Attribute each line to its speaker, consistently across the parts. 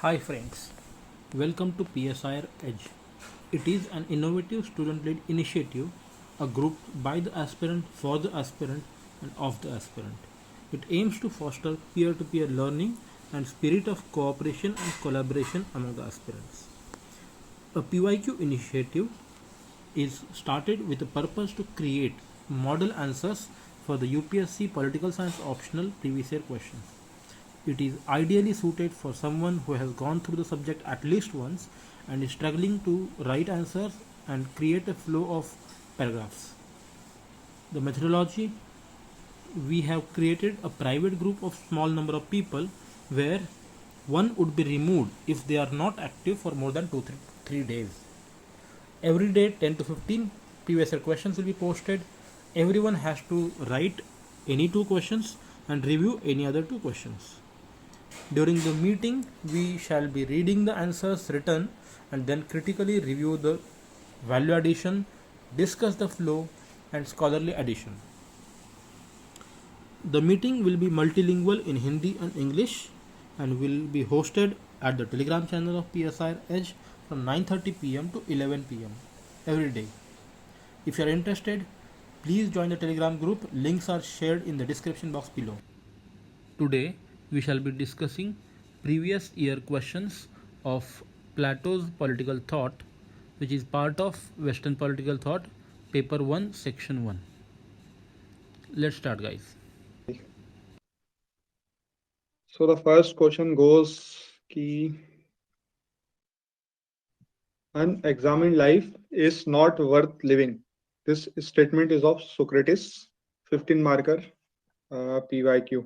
Speaker 1: Hi friends, welcome to PSIR Edge. It is an innovative student-led initiative, a group by the aspirant, for the aspirant and of the aspirant. It aims to foster peer-to-peer learning and spirit of cooperation and collaboration among the aspirants. A PYQ initiative is started with the purpose to create model answers for the UPSC Political Science optional previous year questions. It is ideally suited for someone who has gone through the subject at least once and is struggling to write answers and create a flow of paragraphs. The methodology: we have created a private group of small number of people where one would be removed if they are not active for more than 3 days. Every day 10 to 15 previous year questions will be posted. Everyone has to write any two questions and review any other two questions. During the meeting, we shall be reading the answers written and then critically review the value addition, discuss the flow, and scholarly addition. The meeting will be multilingual in Hindi and English and will be hosted at the Telegram channel of PSI Edge from 9:30 pm to 11 pm every day. If you are interested, please join the Telegram group. Links are shared in the description box below. Today we shall be discussing previous year questions of Plato's Political Thought, which is part of Western Political Thought, Paper 1, Section 1. Let's start, guys.
Speaker 2: So the first question goes ki unexamined life is not worth living. This statement is of Socrates, 15 marker PYQ.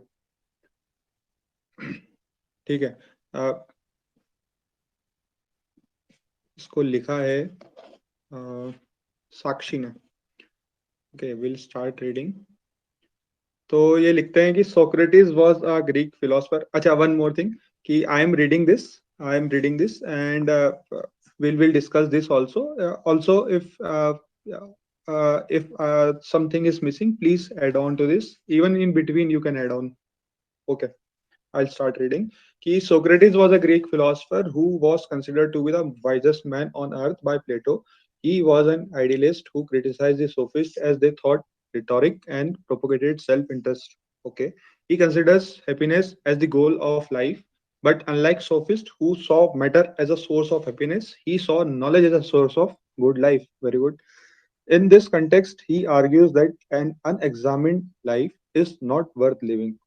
Speaker 2: ठीक है इसको लिखा है साक्षी ने. Okay, we'll start reading. तो ये लिखते हैं कि Socrates was a Greek philosopher. अच्छा, one more thing कि I am reading this and we'll discuss this also. Also, if something is missing, please add on to this. Even in between, you can add on. Okay, I'll start reading. Ki Socrates was a Greek philosopher who was considered to be the wisest man on earth by Plato. He was an idealist who criticized the sophists as they thought rhetoric and propagated self-interest. Okay, he considers happiness as the goal of life. But unlike sophists who saw matter as a source of happiness, he saw knowledge as a source of good life. Very good. In this context, he argues that an unexamined life is not worth living.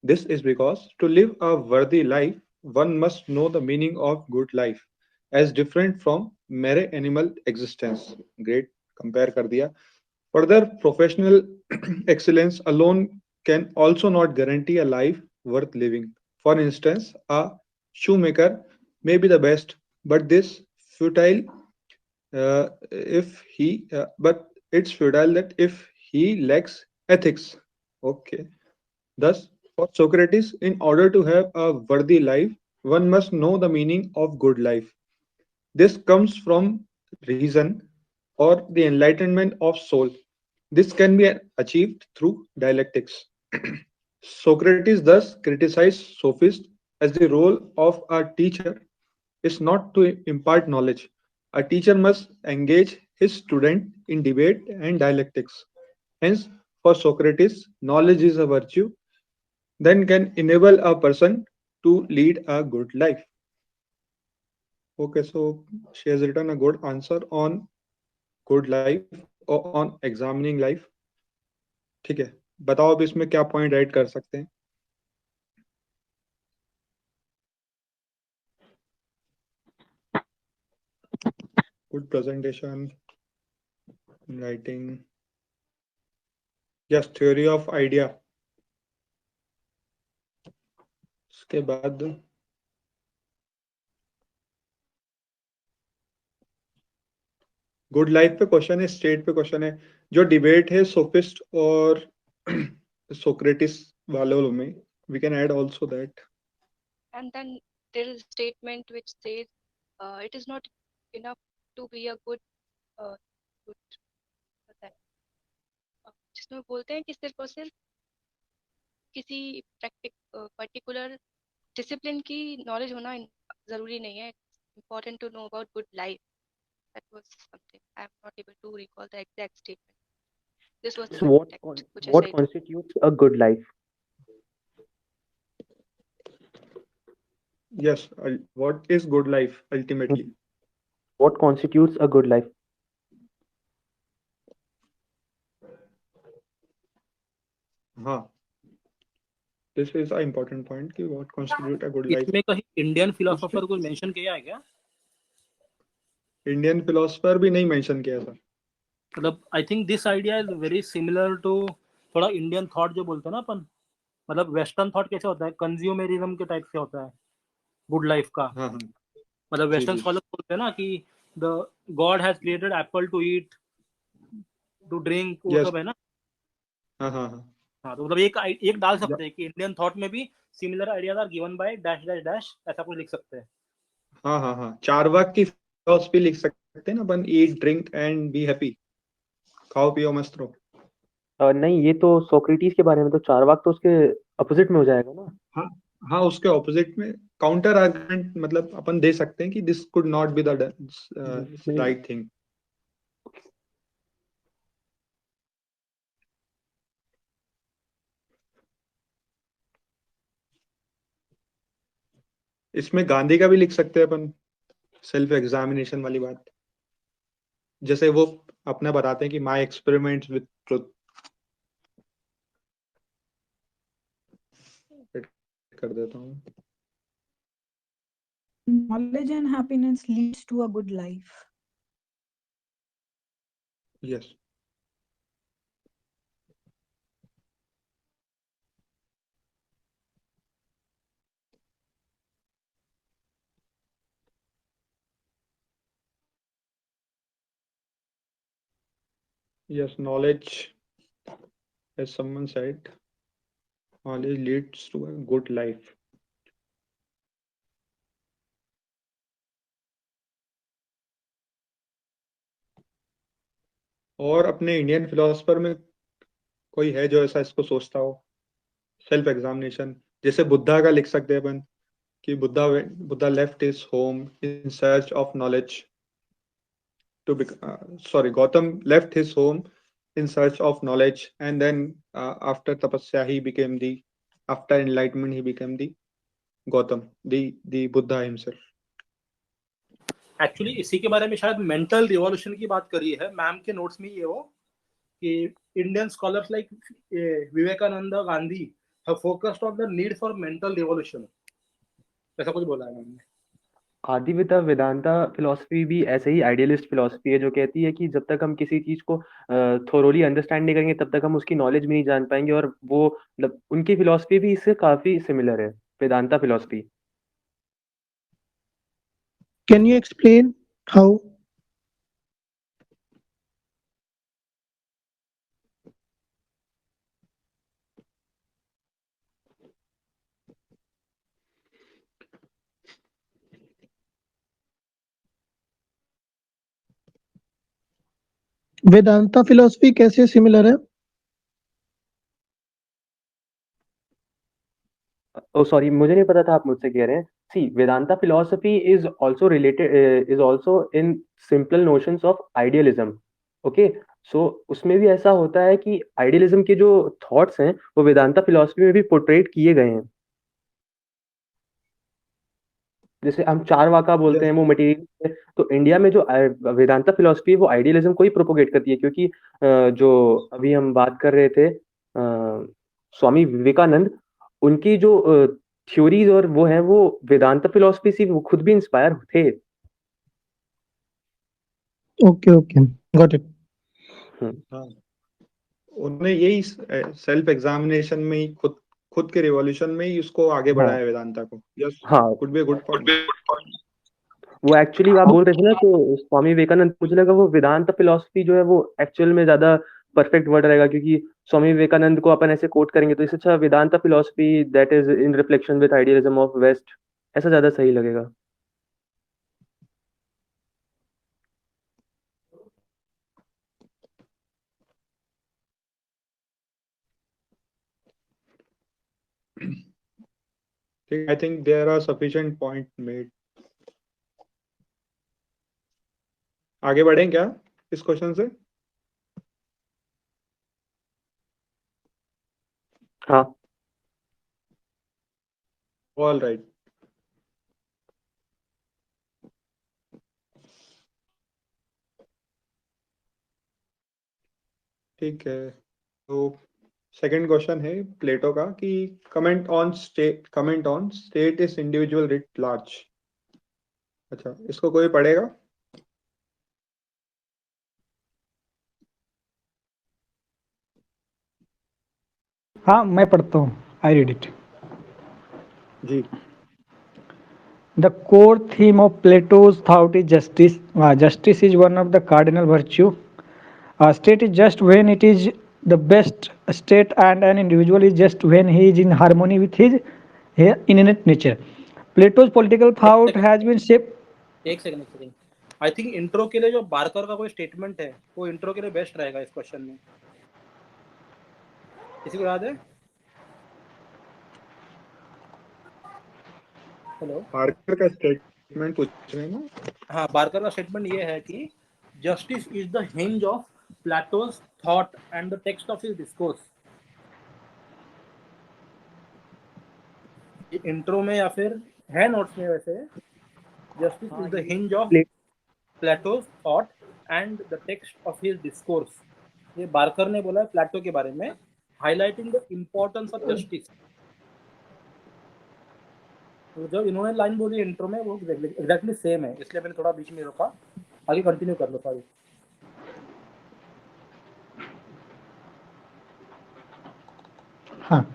Speaker 2: This is because to live a worthy life, one must know the meaning of good life, as different from mere animal existence. Great, compare कर दिया. Further, professional excellence alone can also not guarantee a life worth living. For instance, a shoemaker may be the best, but this futile but it's futile that if he lacks ethics. Okay. Thus, for Socrates, in order to have a worthy life, one must know the meaning of good life. This comes from reason or the enlightenment of soul. This can be achieved through dialectics. Socrates thus criticized sophists as the role of a teacher is not to impart knowledge. A teacher must engage his student in debate and dialectics. Hence, for Socrates, knowledge is a virtue then can enable a person to lead a good life. Okay, so she has written a good answer on good life or on examining life. ठीक है, बताओ अब इसमें क्या point add कर सकते हैं. Good presentation, writing. Yes, theory of idea. उसके बाद गुड लाइफ पे क्वेश्चन है, स्टेट पे क्वेश्चन है. जो डिबेट है सोफिस्ट और सोक्रेटिस वालों में, we can add also that.
Speaker 3: And then there is a statement which says it is not enough to be a uh, good होता है, जिसमें बोलते हैं कि सिर्फ और सिर्फ किसी पर्टिकुलर डिसिप्लिन की नॉलेज होना जरूरी नहीं है. Important to know about good life. That was something. I'm not able to recall the exact statement. This was the
Speaker 4: So
Speaker 3: context which I
Speaker 4: what
Speaker 3: said.
Speaker 4: constitutes a good life?
Speaker 2: Yes. What is good life ultimately?
Speaker 4: What constitutes a good life?
Speaker 2: हाँ. This is an important point कि what constitute a good life.
Speaker 1: इसमें कहीं Indian philosopher को mention किया है क्या?
Speaker 2: Indian philosopher भी नहीं मेंशन किया सर.
Speaker 1: मतलब I think this idea is very similar to थोड़ा इंडियन थॉट जो बोलते हैं ना अपन, मतलब वेस्टर्न थॉट कैसे होता है, कंज्यूमरिज्म के टाइप से होता है गुड लाइफ का.
Speaker 2: हाँ हाँ
Speaker 1: मतलब
Speaker 2: जी
Speaker 1: वेस्टर्न
Speaker 2: जी.
Speaker 1: स्कॉलर बोलते हैं ना कि the God has created apple to eat, to drink, वो
Speaker 2: यस.
Speaker 1: सब है ना.
Speaker 2: हाँ हाँ हाँ.
Speaker 1: हाँ, तो मतलब एक डाल
Speaker 2: या-
Speaker 1: सकते हैं कि इंडियन थॉट में भी similar ideas are given by dash dash dash, ऐसा कुछ लिख सकते हैं.
Speaker 2: हाँ हाँ हाँ. चार्वाक की फिलोसफी लिख सकते हैं ना अपन. Eat drink and be happy. खाओ पियो मस्त रहो.
Speaker 4: नहीं, ये तो सोक्रेटिस के बारे में, तो चार्वाक तो उसके अपोजिट में हो जाएगा ना.
Speaker 2: हाँ हाँ. उसके ऑपोजिट में काउंटर आर्गुमेंट मतलब अपन दे सकते हैं कि this could not be the right thing. इसमें गांधी का भी लिख सकते हैं अपन. सेल्फ एग्जामिनेशन वाली बात. जैसे वो अपना बताते हैं कि माई एक्सपेरिमेंट्स विद ट्रुथ. कर देता हूँ.
Speaker 5: Knowledge and happiness leads to a good life.
Speaker 2: Yes. Yes, knowledge, as someone said, knowledge leads to a good life. और अपने इंडियन फिलोसफर में कोई है जो ऐसा इसको सोचता हो? सेल्फ एग्जामिनेशन जैसे बुद्धा का लिख सकते हैं अपन कि Buddha left his home in search of knowledge to sorry Gautam left his home in search of knowledge, and then after tapasya he became the after enlightenment he became the Gautam, the Buddha himself.
Speaker 1: Actually इसी के बारे में शायद mental revolution की बात करी है ma'am के नोट्स में, ये हो कि Indian scholars like Vivekananda, Gandhi have focused on the need for mental revolution, ऐसा कुछ बोला है मैम ने.
Speaker 4: आदिविदा वेदांता फिलॉसफी भी ऐसे ही आइडियलिस्ट फिलॉसफी है, जो कहती है कि जब तक हम किसी चीज को थोरोली अंडरस्टैंड नहीं करेंगे तब तक हम उसकी नॉलेज भी नहीं जान पाएंगे. और वो मतलब उनकी फिलॉसफी भी इससे काफी सिमिलर है, Vedanta philosophy.
Speaker 6: Can you explain how? Vedanta philosophy कैसे सिमिलर है?
Speaker 4: ओ सॉरी, मुझे नहीं पता था आप मुझसे कह रहे हैं. See, Vedanta philosophy is also related, is also in simple notions of idealism. Okay, so उसमें भी ऐसा होता है कि आइडियलिज्म के जो थॉट्स हैं वो वेदांता फिलॉसफी में भी पोर्ट्रेट किए गए हैं. जैसे हम चार वाका बोलते
Speaker 2: Yes.
Speaker 4: हैं, वो मटेरियल है. तो इंडिया में जो वेदांता फिलॉसफी है वो आइडियलिज्म को ही प्रोपोगेट करती है, क्योंकि जो अभी हम बात कर रहे थे, स्वामी विवेकानंद, उनकी जो थ्योरीज और वो है वो वेदांता फिलॉसफी से वो खुद भी इंस्पायर थे.
Speaker 6: Okay, got it.
Speaker 2: हाँ. उन्होंने यही सेल्फ एग्जामिनेशन में ही खुद खुद के रिवॉल्यूशन में ही उसको आगे
Speaker 4: हाँ
Speaker 2: बढ़ाया वेदांता को. यस.
Speaker 4: हाँ,
Speaker 2: कुड बी गुड पॉइंट.
Speaker 4: वो एक्चुअली आप बोल रहे थे ना, तो स्वामी विवेकानंद, मुझे लगा वो वेदांत फिलॉसफी जो है वो एक्चुअल में ज्यादा परफेक्ट वर्ड रहेगा, क्योंकि स्वामी विवेकानंद को अपन ऐसे कोट करेंगे तो इससे अच्छा Vedanta philosophy that is in reflection with idealism of west, ऐसा ज्यादा सही लगेगा.
Speaker 2: I think there are sufficient point made. आगे बढ़ें क्या इस क्वेश्चन से?
Speaker 4: हाँ।
Speaker 2: All right. ठीक है, तो सेकंड क्वेश्चन है प्लेटो का कि comment on state is individual writ large. अच्छा, इसको कोई पढ़ेगा?
Speaker 7: हाँ मैं पढ़ता हूँ. I read it.
Speaker 2: जी।
Speaker 7: The core theme of Plato's thought is justice. Justice is one of the cardinal virtue. A state is just when it is the best state, and an individual is just when he is in harmony with his innate nature. Plato's political thought has been shaped.
Speaker 1: एक second I think intro के लिए जो Barker का कोई statement है वो intro के लिए बेस्ट रहेगा इस क्वेश्चन में. किसी को याद है? हेलो.
Speaker 2: पार्कर का स्टेटमेंट पूछ रहे हैं ना?
Speaker 1: हाँ, बार्कर का स्टेटमेंट ये है कि justice is the hinge of plateaus thought and the text of his discourse. Intro में या फिर है नोट्स में वैसे. Justice is the hinge of plateaus thought and the text of his discourse. ये बार्कर ने बोला है प्लेटो के बारे में, highlighting the importance of justice. तो जो इन्होंने लाइन बोली इंट्रो में वो एग्जैक्टली सेम है, इसलिए मैंने थोड़ा बीच में रोका. आगे कंटिन्यू कर लो. सॉरी.
Speaker 7: हाँ.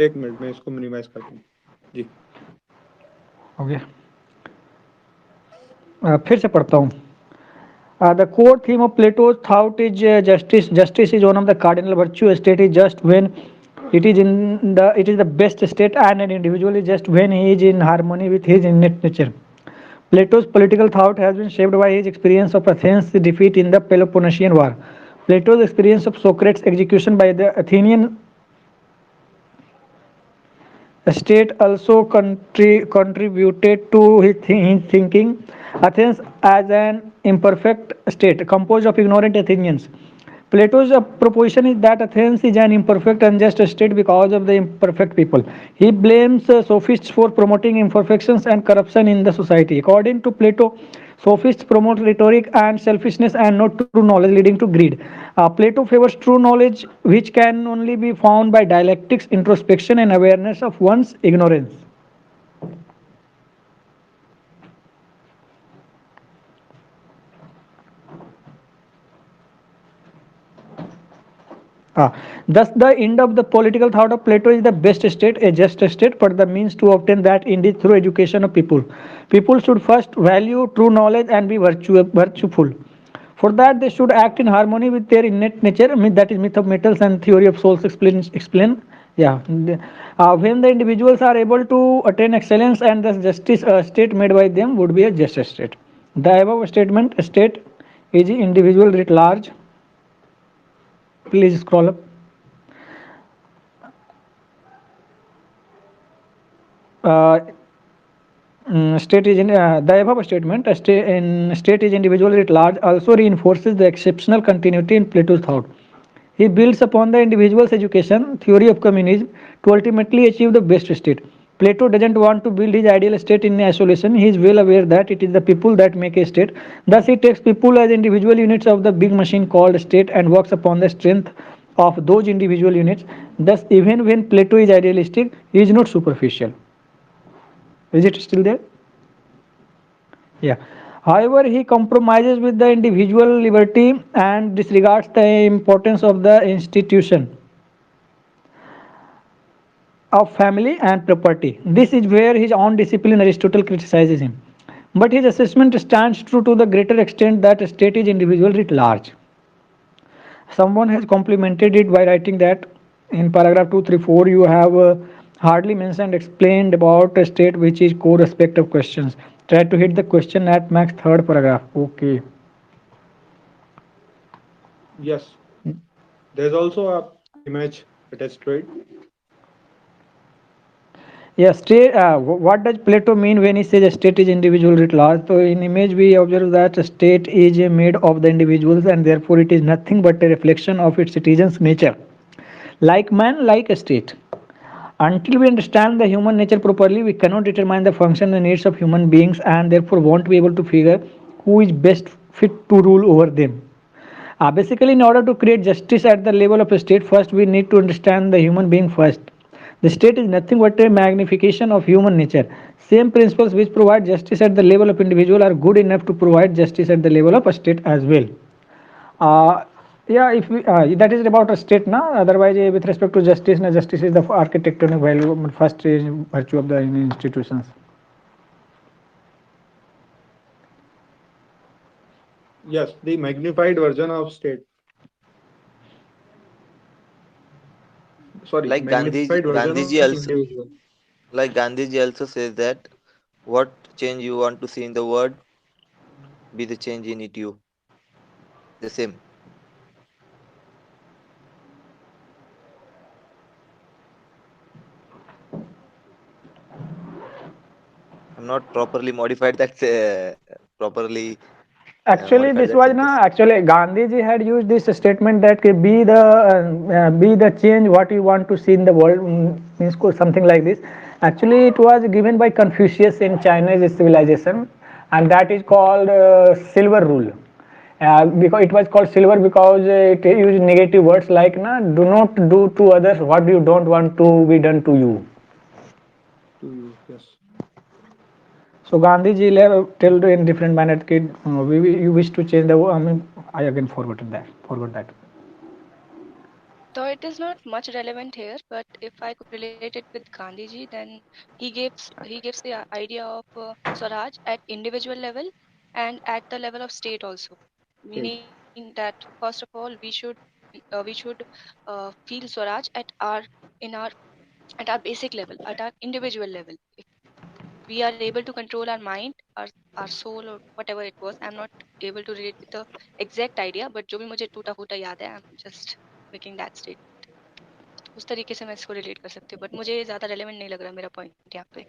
Speaker 2: एक मिनट में इसको मिनिमाइज करता हूँ. जी.
Speaker 7: ओके. फिर से पढ़ता हूँ. The core theme of Plato's thought is justice. Justice is one of the cardinal virtues. A state is just when it is the best state, and an individual is just when he is in harmony with his innate nature. Plato's political thought has been shaped by his experience of Athens' defeat in the Peloponnesian War. Plato's experience of Socrates' execution by the Athenian state also contributed to his thinking Athens as an imperfect state composed of ignorant Athenians. Plato's proposition is that Athens is an imperfect, unjust state because of the imperfect people. He blames sophists for promoting imperfections and corruption in the society. According to Plato, sophists promote rhetoric and selfishness and not true knowledge, leading to greed. Plato favors true knowledge, which can only be found by dialectics, introspection, and awareness of one's ignorance. Thus, the end of the political thought of Plato is the best state, a just state, but the means to obtain that end is through education of people. People should first value true knowledge and be virtueful. For that, they should act in harmony with their innate nature, that is, myth of metals and theory of souls explain. Yeah. When the individuals are able to attain excellence and thus justice, a state made by them would be a just state. The above statement, state is individual writ large. Please scroll up. State is the above statement, state is individual at large, also reinforces the exceptional continuity in Plato's thought. He builds upon the individual's education theory of communism to ultimately achieve the best state. Plato doesn't want to build his ideal state in isolation. He is well aware that it is the people that make a state. Thus, he takes people as individual units of the big machine called state and works upon the strength of those individual units. Thus, even when Plato is idealistic, he is not superficial. Is it still there? Yeah. However, he compromises with the individual liberty and disregards the importance of the institution of family and property. This is where his own discipline Aristotle criticizes him. But his assessment stands true to the greater extent that a state is individual writ large. Someone has complimented it by writing that in paragraph 234 you have hardly mentioned explained about a state which is core aspect of questions. Try to hit the question at max third paragraph. Okay.
Speaker 2: Yes. There's also a image attached to it.
Speaker 7: Yes, state. What does Plato mean when he says a state is individual writ large? So in image we observe that a state is made of the individuals and therefore it is nothing but a reflection of its citizens' nature. Like man, like a state. Until we understand the human nature properly, we cannot determine the function and needs of human beings and therefore won't be able to figure who is best fit to rule over them. Basically, in order to create justice at the level of a state, first we need to understand the human being first. The state is nothing but a magnification of human nature. Same principles which provide justice at the level of individual are good enough to provide justice at the level of a state as well. Yeah, if we, that is about a state now. Otherwise, with respect to justice, justice is the architectonic value, first virtue of the institutions.
Speaker 2: Yes, the magnified version of state. Sorry,
Speaker 8: Like
Speaker 2: magnified version of
Speaker 8: Gandhiji also,
Speaker 2: individual.
Speaker 8: like Gandhiji also says that what change you want to see in the world, be the change in it you. The same. I'm not properly modified that properly
Speaker 7: Actually,
Speaker 8: modified
Speaker 7: this
Speaker 8: that
Speaker 7: was na.
Speaker 8: sentence.
Speaker 7: Actually, Gandhiji had used this statement that be the change what you want to see in the world, means something like this. Actually, it was given by Confucius in Chinese civilization, and that is called silver rule. Because it was called silver because it used negative words like na, do not do to others what you don't want to be done to you.
Speaker 2: To you, yes.
Speaker 7: So Gandhiji told in different manner that you wish to change the. I mean, I again forgot that. Forgot that.
Speaker 3: Though it is not much relevant here, but if I could relate it with Gandhiji, then he gives the idea of Swaraj at individual level and at the level of state also,
Speaker 2: State.
Speaker 3: meaning that first of all we should feel Swaraj at our basic level, at our individual level. If we are able to control our mind, our soul or whatever it was, I'm not able to relate with the exact idea, but जो भी मुझे टूटा फूटा याद है, I'm just making that statement. उस तरीके से मैं इसको रिलेट कर सकती हूँ, बट मुझे ज़्यादा रेलेवेंट नहीं लग रहा मेरा पॉइंट यहाँ पे.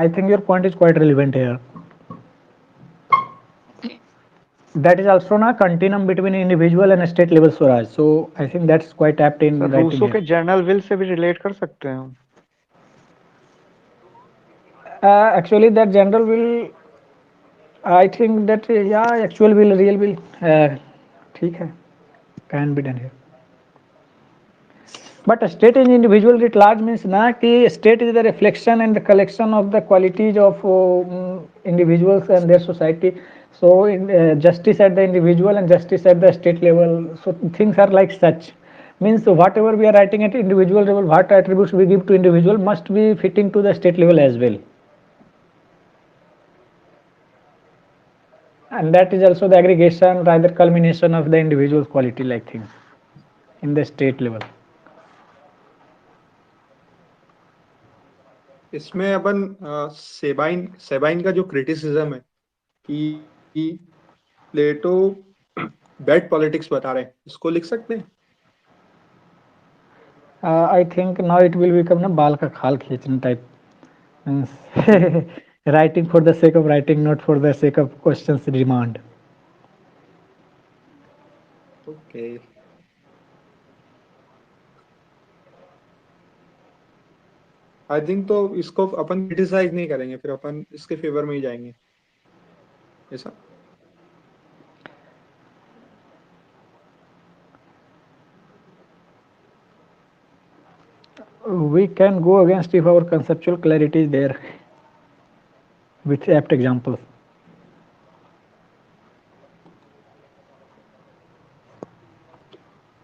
Speaker 7: I think your point is quite relevant here.
Speaker 3: Okay.
Speaker 7: That is also na continuum between individual and state level Swaraj. So I think that's quite apt in
Speaker 9: sir
Speaker 7: writing
Speaker 9: Rousseau
Speaker 7: here.
Speaker 9: के general will से भी relate कर सकते हैं हम.
Speaker 7: Actually, that general will. I think that yeah, actual will, real will. ठीक है, can be done here. But a state in individual at large means na कि state is the reflection and the collection of the qualities of individuals and their society. So justice at the individual and justice at the state level. So things are like such. Means whatever we are writing at individual level, what attributes we give to individual must be fitting to the state level as well. And that is also the aggregation, rather culmination of the individual's quality like things in the state level.
Speaker 2: इसमें अपन Sabine Sabine का जो criticism है कि प्लेटो bad politics बता रहे हैं, इसको लिख सकते हैं.
Speaker 7: I think now it will become na बाल का खाल खींचने type. Means writing for the sake of writing, not for the sake of questions demand.
Speaker 2: Okay. I think तो इसको अपन क्रिटिसाइज नहीं करेंगे, फिर अपन इसके फेवर में ही जाएंगे, ऐसा.
Speaker 7: We can go against if our conceptual clarity is there with apt examples.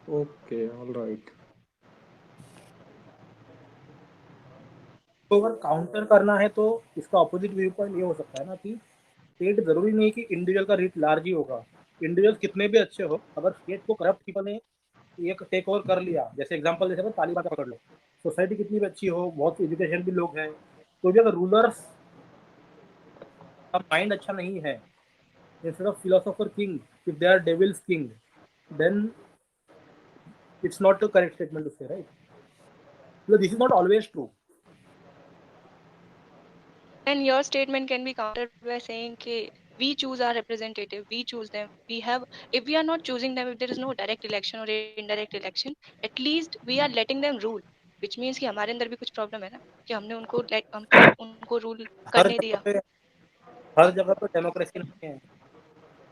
Speaker 2: Okay, all right.
Speaker 1: तो अगर काउंटर करना है तो इसका ऑपोजिट व्यू पॉइंट ये हो सकता है ना कि स्टेट जरूरी नहीं कि इंडिविजुअल का रिट लार्ज ही होगा. इंडिविजुअल कितने भी अच्छे हो, अगर स्टेट को करप्ट पीपल ने एक टेक ओवर कर लिया, जैसे एग्जांपल जैसे तालिबान का पकड़ लो, सोसाइटी कितनी भी अच्छी हो, बहुत एजुकेशन भी लोग हैं, तो भी अगर रूलर्स का माइंड अच्छा नहीं है, instead of philosopher king, if they are devil's king, then it's not the correct statement to say, right? Because this is not always true.
Speaker 3: And your statement can be countered by saying that we choose our representative, we choose them. We have, if we are not choosing them, if there is no direct election or indirect election, at least we are letting them rule, which means कि हमारे अंदर भी कुछ problem है ना, कि हमने हमको उनको रूल
Speaker 1: हर
Speaker 3: करने
Speaker 1: जगह
Speaker 3: दिया.
Speaker 1: पे हर जगह पे डेमोक्रेसी नहीं है.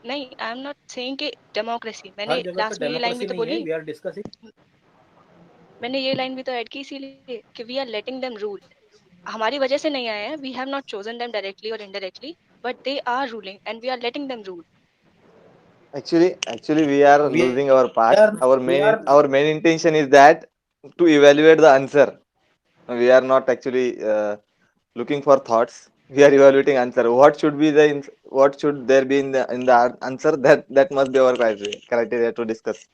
Speaker 3: नहीं, आई एम नॉट सेइंग कि डेमोक्रेसी, मैंने
Speaker 1: हर जगह पे
Speaker 3: लास्ट में ये लाइन भी
Speaker 1: डेमोक्रेसी
Speaker 3: तो
Speaker 1: नहीं है.
Speaker 3: बोली,
Speaker 1: वी आर डिस्कसिंग.
Speaker 3: मैंने ये लाइन भी तो ऐड की इसीलिए कि we are letting them rule. हमारी वजह से नहीं आए हैं, we have not chosen them directly और indirectly, but they are ruling and we are letting them rule.
Speaker 8: Actually, we are
Speaker 1: We
Speaker 8: losing our path.
Speaker 1: are
Speaker 8: Our
Speaker 1: we
Speaker 8: main
Speaker 1: are
Speaker 8: our main intention is that to evaluate the answer. We are not actually looking for thoughts. We are evaluating answer. What should be the what should there be in the answer? That must be our criteria to discuss,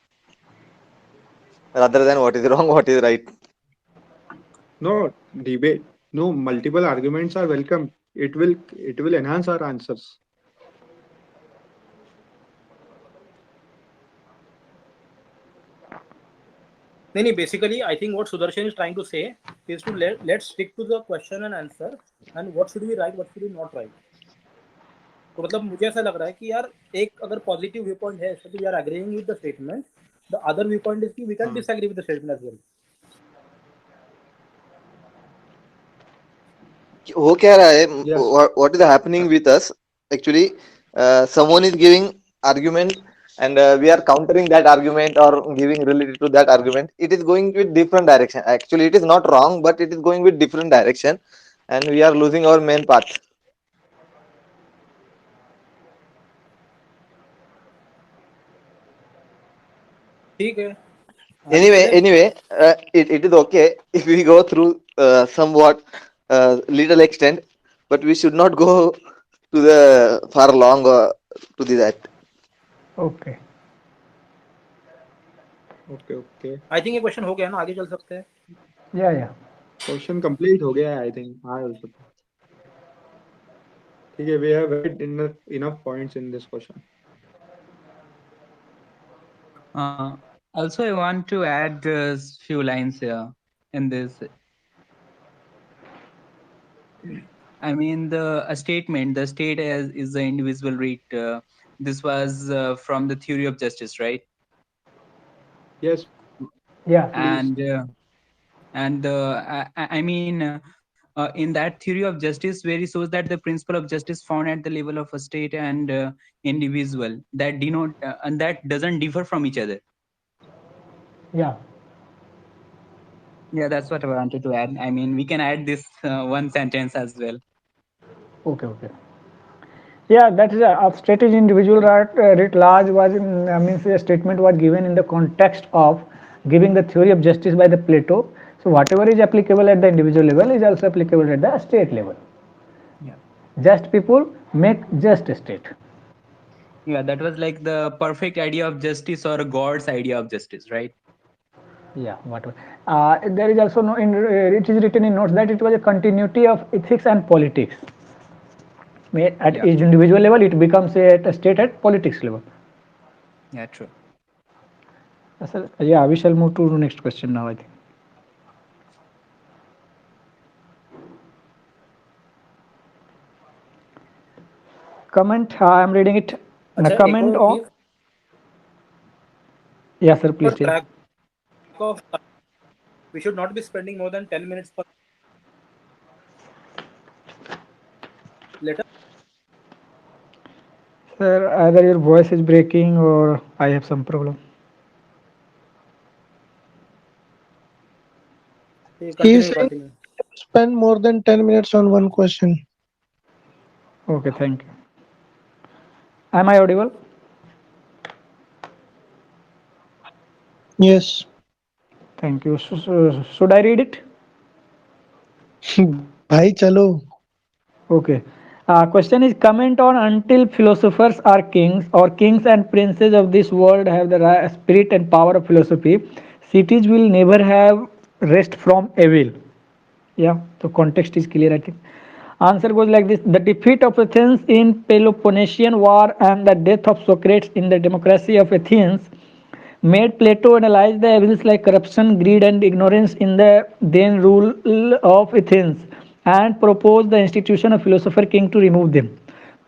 Speaker 8: rather than what is wrong, what is right.
Speaker 2: No debate. No, multiple arguments are welcome. It will enhance our answers.
Speaker 1: नहीं, basically I think what Sudarshan is trying to say is to let's stick to the question and answer, and what should we write, what should we not write. तो मतलब मुझे ऐसा लग रहा है कि यार एक अगर पॉजिटिव व्यू पॉइंट है, we are agreeing with the statement. The other view point is कि we can disagree with the statement as well.
Speaker 8: वो क्या रहा है?
Speaker 2: Yes.
Speaker 8: What is happening with us? Actually, someone is giving argument, and we are countering that argument or giving related to that argument. It is going with different direction. Actually, it is not wrong, but it is going with different direction, and we are losing our main path.
Speaker 1: ठीक है.
Speaker 8: Anyway, it is okay if we go through somewhat little extent, but we should not go to the far long to that.
Speaker 7: Okay.
Speaker 2: Okay.
Speaker 1: I think ये question हो गया ना, आगे चल सकते हैं.
Speaker 7: Yeah.
Speaker 2: Question complete हो गया है, I think. I also. ठीक है, we have had enough points in this question.
Speaker 10: Also, I want to add a few lines here in this. I mean, a statement, the state is the indivisible right. This was from the theory of justice, right?
Speaker 2: Yes.
Speaker 7: Yeah.
Speaker 10: And I mean, in that theory of justice, where it shows that the principle of justice found at the level of a state and individual that denote and that doesn't differ from each other.
Speaker 7: Yeah.
Speaker 10: Yeah, that's what I wanted to add. I mean, we can add this one sentence as well.
Speaker 7: Okay. Yeah, that is a state is individual right writ large was means a statement was given in the context of giving the theory of justice by the Plato. So whatever is applicable at the individual level is also applicable at the state level.
Speaker 10: Yeah.
Speaker 7: Just people make just a state.
Speaker 10: Yeah, that was like the perfect idea of justice or God's idea of justice, right?
Speaker 7: Yeah, whatever. There is also no it is written in notes that it was a continuity of ethics and politics. At each individual level, it becomes a state at politics level.
Speaker 10: Yeah, true.
Speaker 7: Yeah, we shall move to the next question now, I think. Comment, I am reading it. Comment on. Yes, sir, please tell.
Speaker 1: We should not be spending more than 10 minutes per letter.
Speaker 7: Sir, either your voice is breaking or I have some problem.
Speaker 6: He is saying spend more than 10 minutes on one question.
Speaker 7: Okay, thank you. Am I audible?
Speaker 6: Yes.
Speaker 7: Thank you. Should I read it?
Speaker 6: Bhai, chalo.
Speaker 7: Okay. Question is comment on until philosophers are kings or kings and princes of this world have the spirit and power of philosophy, cities will never have rest from evil. Yeah, the context is clear, I think. Answer goes like this: the defeat of Athens in Peloponnesian War and the death of Socrates in the democracy of Athens made Plato analyze the evils like corruption, greed, and ignorance in the then rule of Athens. and proposed the institution of philosopher king to remove them.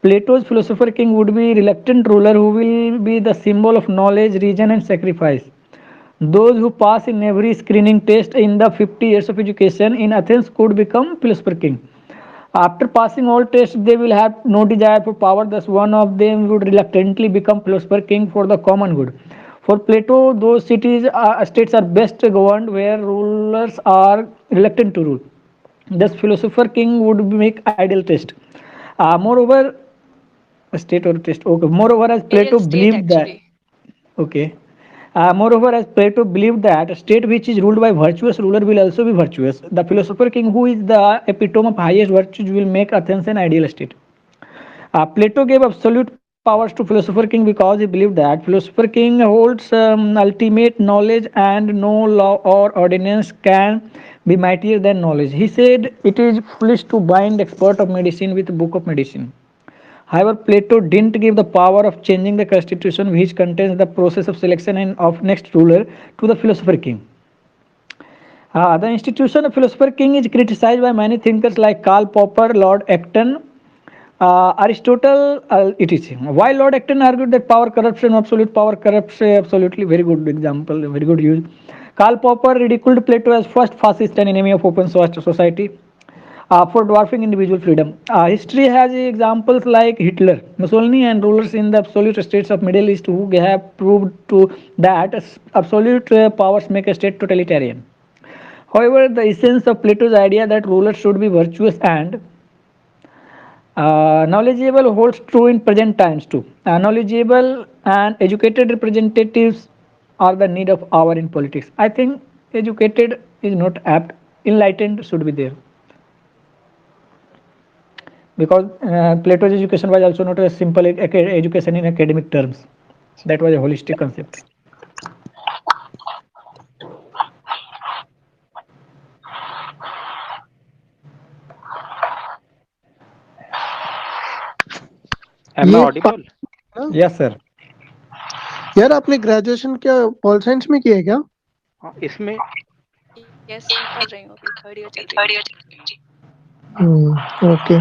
Speaker 7: Plato's philosopher king would be reluctant ruler who will be the symbol of knowledge, reason, and sacrifice. Those who pass in every screening test in the 50 years of education in Athens could become philosopher king. After passing all tests, they will have no desire for power, thus, one of them would reluctantly become philosopher king for the common good. For Plato, those states are best governed where rulers are reluctant to rule. Thus, philosopher king would make ideal test. Moreover, a state or test. Okay. Moreover, as
Speaker 3: Ideal
Speaker 7: Plato
Speaker 3: state
Speaker 7: believed that.
Speaker 3: actually.
Speaker 7: Okay. Moreover, as Plato believed that a state which is ruled by virtuous ruler will also be virtuous. The philosopher king, who is the epitome of highest virtues, will make Athens an ideal state. Plato gave absolute powers to philosopher king because he believed that philosopher king holds ultimate knowledge and no law or ordinance can be mightier than knowledge. He said it is foolish to bind expert of medicine with a book of medicine. However, Plato didn't give the power of changing the constitution, which contains the process of selection and of next ruler, to the philosopher king. The institution of philosopher king is criticized by many thinkers like Karl Popper, Lord Acton, Aristotle, etc. While Lord Acton argued that power corrupts and absolute power corrupts, absolutely very good example, very good use. Karl Popper ridiculed Plato as first fascist and enemy of open society for dwarfing individual freedom. History has examples like Hitler, Mussolini, and rulers in the absolute states of Middle East who have proved to that absolute powers make a state totalitarian. However, the essence of Plato's idea that rulers should be virtuous and knowledgeable holds true in present times too. Knowledgeable and educated representatives are the need of hour in politics. I think educated is not apt. Enlightened should be there because Plato's education was also not a simple education in academic terms. That was a holistic concept.
Speaker 9: Am I
Speaker 6: ये
Speaker 9: audible?
Speaker 7: Yes, sir.
Speaker 6: यार आपने graduation क्या pol science में किया है क्या?
Speaker 9: हाँ, इसमें
Speaker 3: Yes, मैं पढ़ रही हूँ अभी, थर्ड ईयर चल रही है मेरी।
Speaker 6: ओके,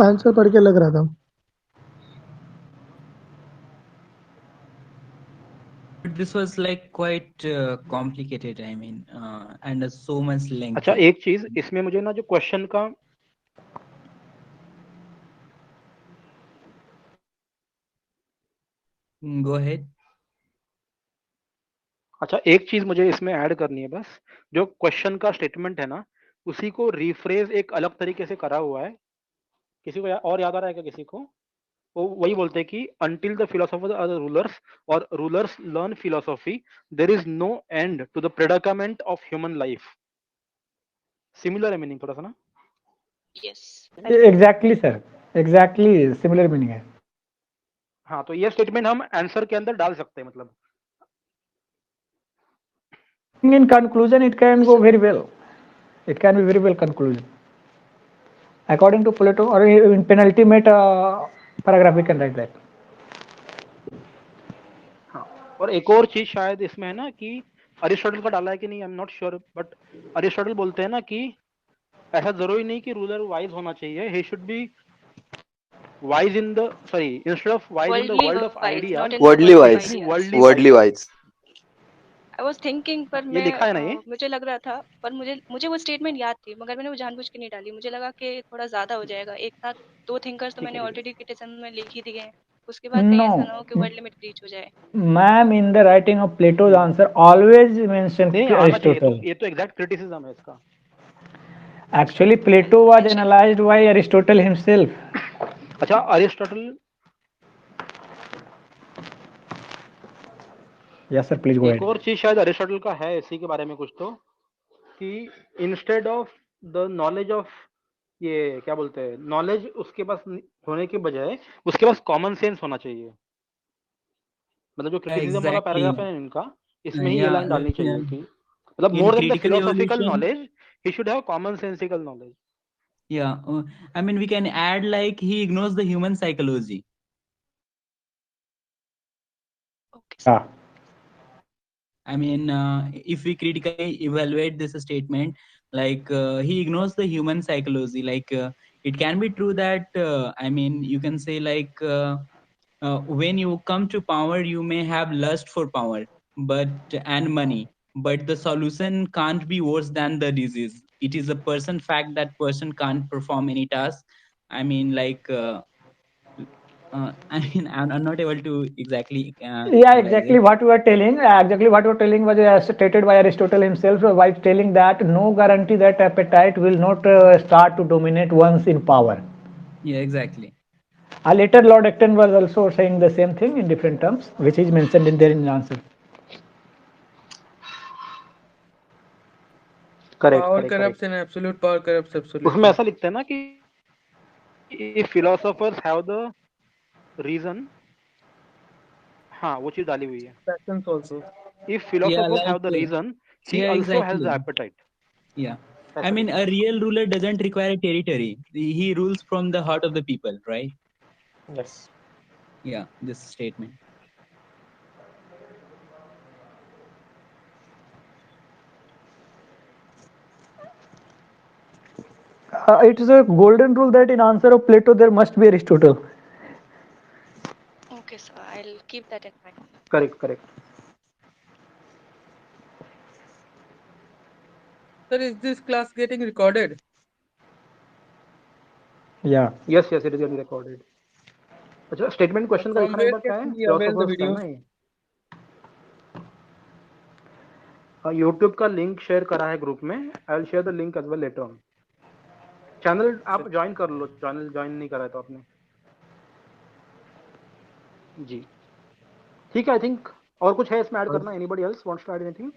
Speaker 6: आंसर पढ़ के लग रहा था.
Speaker 10: But this was like quite complicated, I mean, and so much lengthy.
Speaker 9: अच्छा, एक चीज इसमें मुझे ना जो क्वेश्चन का
Speaker 10: Go ahead.
Speaker 9: अच्छा, एक चीज मुझे इसमें ऐड करनी है बस. जो क्वेश्चन का स्टेटमेंट है ना, उसी को रिफ्रेज एक अलग तरीके से करा हुआ है. किसी को और याद आ रहा है क्या किसी को? वो वही बोलते हैं कि until the philosophers are the rulers or rulers learn philosophy, there is no end to the predicament of human life. Similar है मीनिंग थोड़ा सा ना.
Speaker 3: Yes.
Speaker 7: Exactly sir, exactly similar meaning है.
Speaker 9: हाँ, तो ये स्टेटमेंट हम आंसर के अंदर डाल सकते हैं मतलब.
Speaker 7: In conclusion, it can go very well. It can be very well conclusion. According to Plato, or in penultimate paragraph, we can write that.
Speaker 9: हाँ, और एक और चीज शायद इसमें है ना कि अरिस्टोटल का डाला है कि नहीं, I am not sure, but Aristotle बोलते हैं ना कि ऐसा जरूरी नहीं कि रूलर वाइज होना चाहिए. He should be wise in the instead of wise in the
Speaker 3: Worldly
Speaker 9: world of
Speaker 3: wise,
Speaker 9: ideas,
Speaker 3: not in the
Speaker 8: Worldly
Speaker 3: world of
Speaker 8: wise.
Speaker 3: ideas.
Speaker 8: Worldly wise.
Speaker 3: I was thinking, पर
Speaker 9: ये लिखा है ना ये.
Speaker 3: मुझे लग रहा था, पर मुझे वो स्टेटमेंट याद थी, मगर मैंने वो जानबूझ के नहीं डाली. मुझे लगा कि थोड़ा ज्यादा हो जाएगा. एक साथ दो थिंकर्स तो मैंने ऑलरेडी क्रिटिसिज्म में लिख ही दिए हैं. उसके बाद कहीं ऐसा ना हो कि वर्ड लिमिट ब्रीच हो जाए.
Speaker 7: Ma'am, in the writing of Plato's answer, always mention
Speaker 9: नहीं आना चाहिए.
Speaker 7: Aristotle.
Speaker 9: ये तो एग्जैक्ट क्रिटिसिज्म है इसका.
Speaker 7: Actually, Plato was analyzed by Aristotle himself.
Speaker 9: अच्छा, Aristotle.
Speaker 7: Yes, sir. Please go
Speaker 9: एक
Speaker 7: ahead.
Speaker 9: और चीज शायद अरिस्टोटल का है इसी के बारे में कुछ, तो कि instead of the knowledge of, ये क्या बोलते हैं, नॉलेज उसके पास होने के बजाय उसके पास कॉमन सेंस होना चाहिए. मतलब जो क्रिटिसिज्म वाला पैराग्राफ है इनका, इसमें ही ये लाइन डालनी चाहिए कि मतलब
Speaker 10: In
Speaker 9: more than the
Speaker 10: critical
Speaker 9: philosophical
Speaker 10: evolution,
Speaker 9: knowledge he should have common sensical knowledge.
Speaker 10: yeah, I mean, we can add like he ignores the human psychology.
Speaker 3: Okay.
Speaker 7: Yeah.
Speaker 10: I mean, if we critically evaluate this statement, Like he ignores the human psychology. Like it can be true that I mean, you can say like when you come to power, you may have lust for power, but and money, but the solution can't be worse than the disease. It is a person fact that person can't perform any task. I mean, like. I mean, I'm not able to exactly
Speaker 7: Yeah,
Speaker 10: summarize
Speaker 7: exactly
Speaker 10: it.
Speaker 7: what you are telling. Exactly what you are telling was stated by Aristotle himself, by telling that no guarantee that appetite will not start to dominate once in power.
Speaker 10: Yeah, exactly.
Speaker 7: Later, Lord Acton was also saying the same thing in different terms, which is mentioned in their answer.
Speaker 9: Correct
Speaker 6: Power
Speaker 9: correct
Speaker 6: corrupts
Speaker 9: correct
Speaker 6: and absolute power corrupts
Speaker 9: उसमें
Speaker 6: absolutely.
Speaker 9: ऐसा लिखते हैं ना कि if philosophers have the reason, हाँ वो चीज डाली हुई है.
Speaker 6: Passions also.
Speaker 9: If
Speaker 10: Yeah,
Speaker 9: philosophers
Speaker 10: like
Speaker 9: have the reason, he
Speaker 10: yeah,
Speaker 9: also has the
Speaker 10: exactly.
Speaker 9: appetite.
Speaker 10: Yeah. I
Speaker 9: ऐसा
Speaker 10: mean,
Speaker 9: लिखा
Speaker 10: a
Speaker 9: है.
Speaker 10: real ruler doesn't require a territory. He rules from the heart of the people, right?
Speaker 9: Yes.
Speaker 10: Yeah, this statement.
Speaker 7: It is a golden rule that in answer of Plato there must be Aristotle.
Speaker 3: Okay, sir. I'll keep that in mind.
Speaker 9: Correct correct.
Speaker 6: Sir, is this class getting recorded?
Speaker 7: Yeah.
Speaker 9: Yes, yes, it is getting recorded. अच्छा statement question का
Speaker 6: From
Speaker 9: दिखाना एक
Speaker 6: where
Speaker 9: बार क्या है.
Speaker 6: can we avail the
Speaker 9: philosophers का है
Speaker 6: videos?
Speaker 9: ना ये. यूट्यूब का लिंक शेयर करा है ग्रुप में. I will share the link as well later on. Channel आप ज्वाइन कर लो. चैनल ज्वाइन नहीं करा है तो आपने. जी ठीक है. आई थिंक और कुछ है इसमें ऐड करना. Anybody else wants to add anything?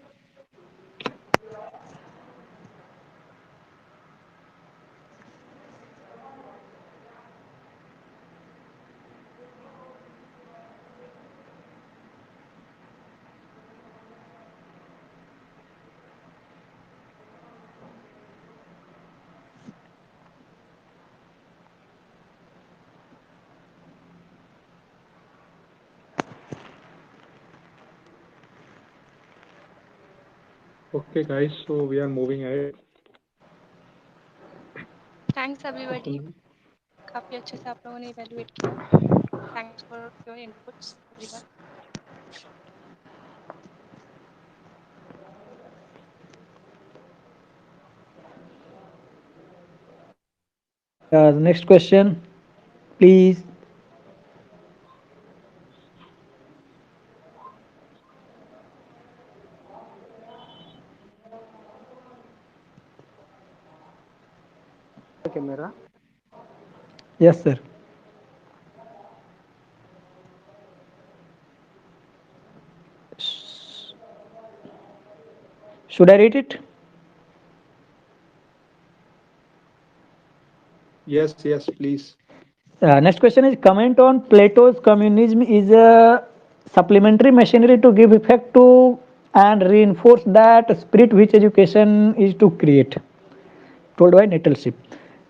Speaker 2: Okay, guys, so we are moving ahead.
Speaker 3: Thanks everybody. काफी अच्छे से आप लोगों ने evaluate किया. Thanks for your inputs, everyone.
Speaker 7: Next question, please.
Speaker 9: क्या मेरा?
Speaker 7: Yes, sir. Should I read it?
Speaker 2: Yes, yes, please.
Speaker 7: Next question is comment on Plato's communism is a supplementary machinery to give effect to and reinforce that spirit which education is to create. Told by Nettleship.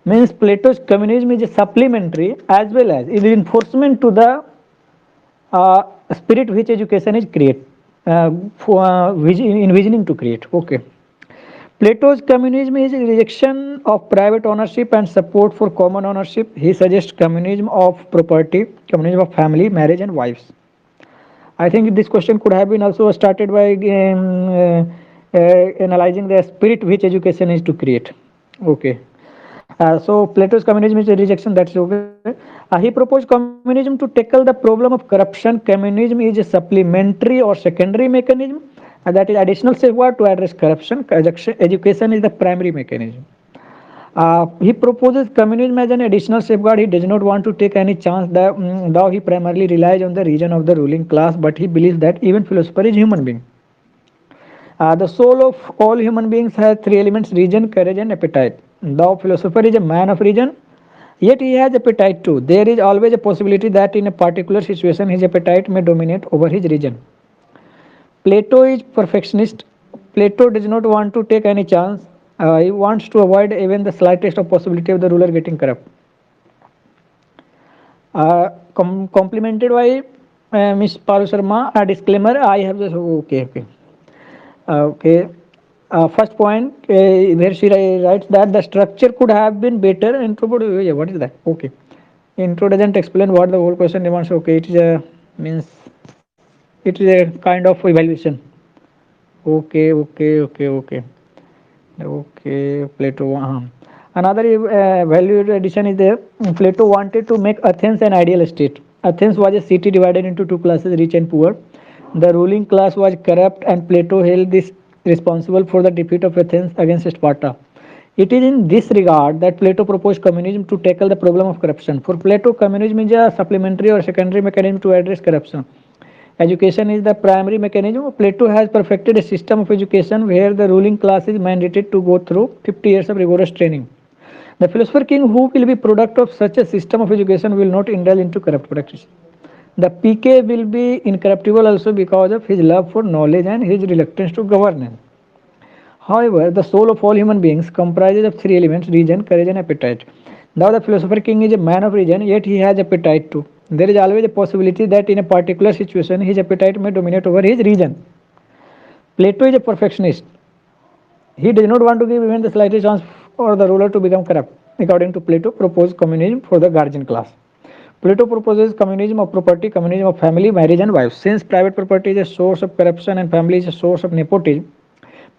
Speaker 7: Means Plato's communism is a supplementary as well as a reinforcement to the spirit which education is create for envisioning to create. Okay. Plato's communism is a rejection of private ownership and support for common ownership. He suggests communism of property, communism of family, marriage, and wives. I think this question could have been also started by analyzing the spirit which education is to create. Okay. So Plato's communism is a rejection. That's okay. He proposed communism to tackle the problem of corruption. Communism is a supplementary or secondary mechanism, that is additional safeguard to address corruption. Education is the primary mechanism. He proposes communism as an additional safeguard. He does not want to take any chance that though he primarily relies on the region of the ruling class, but he believes that even philosopher is human being. The soul of all human beings has three elements: reason, courage, and appetite. Thou philosopher is a man of reason, yet he has appetite too. There is always a possibility that in a particular situation his appetite may dominate over his reason. Plato is perfectionist. Plato does not want to take any chance. He wants to avoid even the slightest of possibility of the ruler getting corrupt. Complemented by Ms. Paru Sharma, a disclaimer. I have this. Okay, okay. Okay. First point, where she writes that the structure could have been better. Intro, what is that? Okay. Intro doesn't explain what the whole question demands. Okay, it is a means it is a kind of evaluation. Okay, Plato. Another value addition is there. Plato wanted to make Athens an ideal state. Athens was a city divided into two classes, rich and poor. The ruling class was corrupt, and Plato held this responsible for the defeat of Athens against Sparta. It is in this regard that Plato proposed communism to tackle the problem of corruption. For Plato, communism is a supplementary or secondary mechanism to address corruption. Education is the primary mechanism. Plato has perfected a system of education where the ruling class is mandated to go through 50 years of rigorous training. The philosopher king who will be product of such a system of education will not indulge into corrupt practice. The PK will be incorruptible also because of his love for knowledge and his reluctance to governance. However, the soul of all human beings comprises of three elements: reason, courage, and appetite. Though the philosopher king is a man of reason, yet he has appetite too. There is always a possibility that in a particular situation his appetite may dominate over his reason. Plato is a perfectionist. He does not want to give even the slightest chance for the ruler to become corrupt. According to Plato, proposed communism for the guardian class. Plato proposes communism of property, communism of family, marriage, and wives. Since private property is a source of corruption and family is a source of nepotism,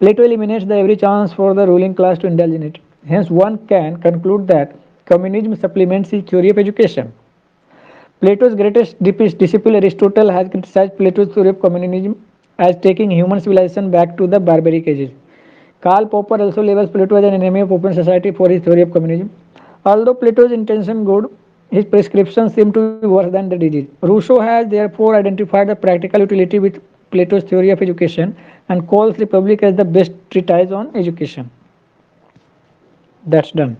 Speaker 7: Plato eliminates every chance for the ruling class to indulge in it. Hence, one can conclude that communism supplements his theory of education. Plato's greatest disciple Aristotle has criticized Plato's theory of communism as taking human civilization back to the barbaric ages. Karl Popper also labels Plato as an enemy of open society for his theory of communism. Although Plato's intention good, his prescriptions seem to be worse than the disease. Rousseau has therefore identified the practical utility with Plato's theory of education and calls Republic as the best treatise on education. That's done.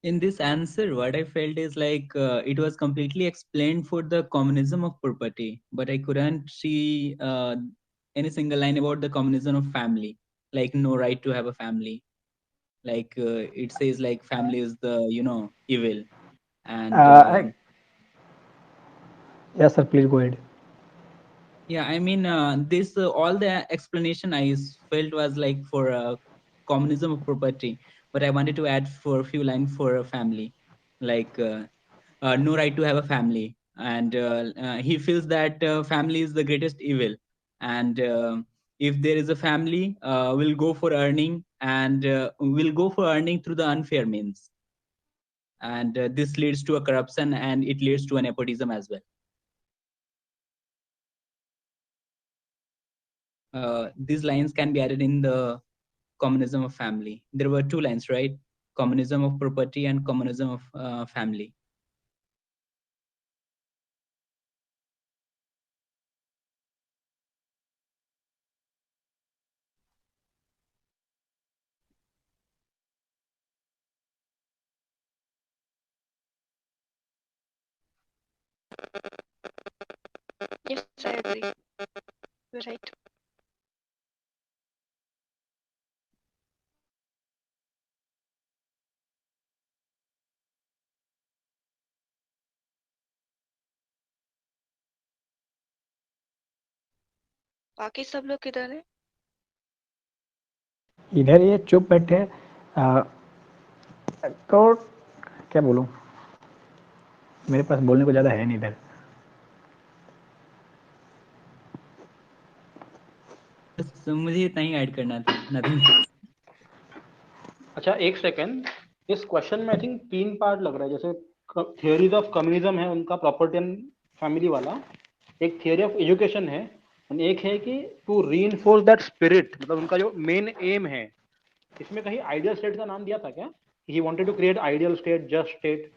Speaker 10: In this answer, what I felt is like it was completely explained for the communism of property, but I couldn't see any single line about the communism of family, like no right to have a family. Like it says like family is the evil, and
Speaker 7: Yes, sir. Please go ahead.
Speaker 10: yeah, I mean this all the explanation felt was like for communism of property, but I wanted to add for a few lines for a family, like no right to have a family, and he feels that family is the greatest evil, and if there is a family, we'll go for earning, and we'll go for earning through the unfair means, and this leads to a corruption and it leads to a nepotism as well. These lines can be added in the communism of family. There were two lines, right? Communism of property and communism of family.
Speaker 3: Yes, I agree. You're right. बाकी सब लोग किधर हैं?
Speaker 7: इधर ये चुप बैठे तो क्या बोलूं, मेरे पास बोलने को ज्यादा है नहीं इधर.
Speaker 10: बस मुझे इतना ही ऐड करना था, नथिंग.
Speaker 9: अच्छा एक सेकंड, इस क्वेश्चन में आई थिंक 3 पार्ट लग रहा है. जैसे थियोरीज ऑफ कम्युनिज्म है उनका, प्रॉपर्टी एंड फैमिली वाला. एक थियोरी ऑफ एजुकेशन है, और एक है कि टू रीइंफोर्स दैट स्पिरिट, मतलब उनका जो मेन एम है. इसमें कहीं आइडियल स्टेट का नाम दिया था क्या? He wanted to create ideal state, just state.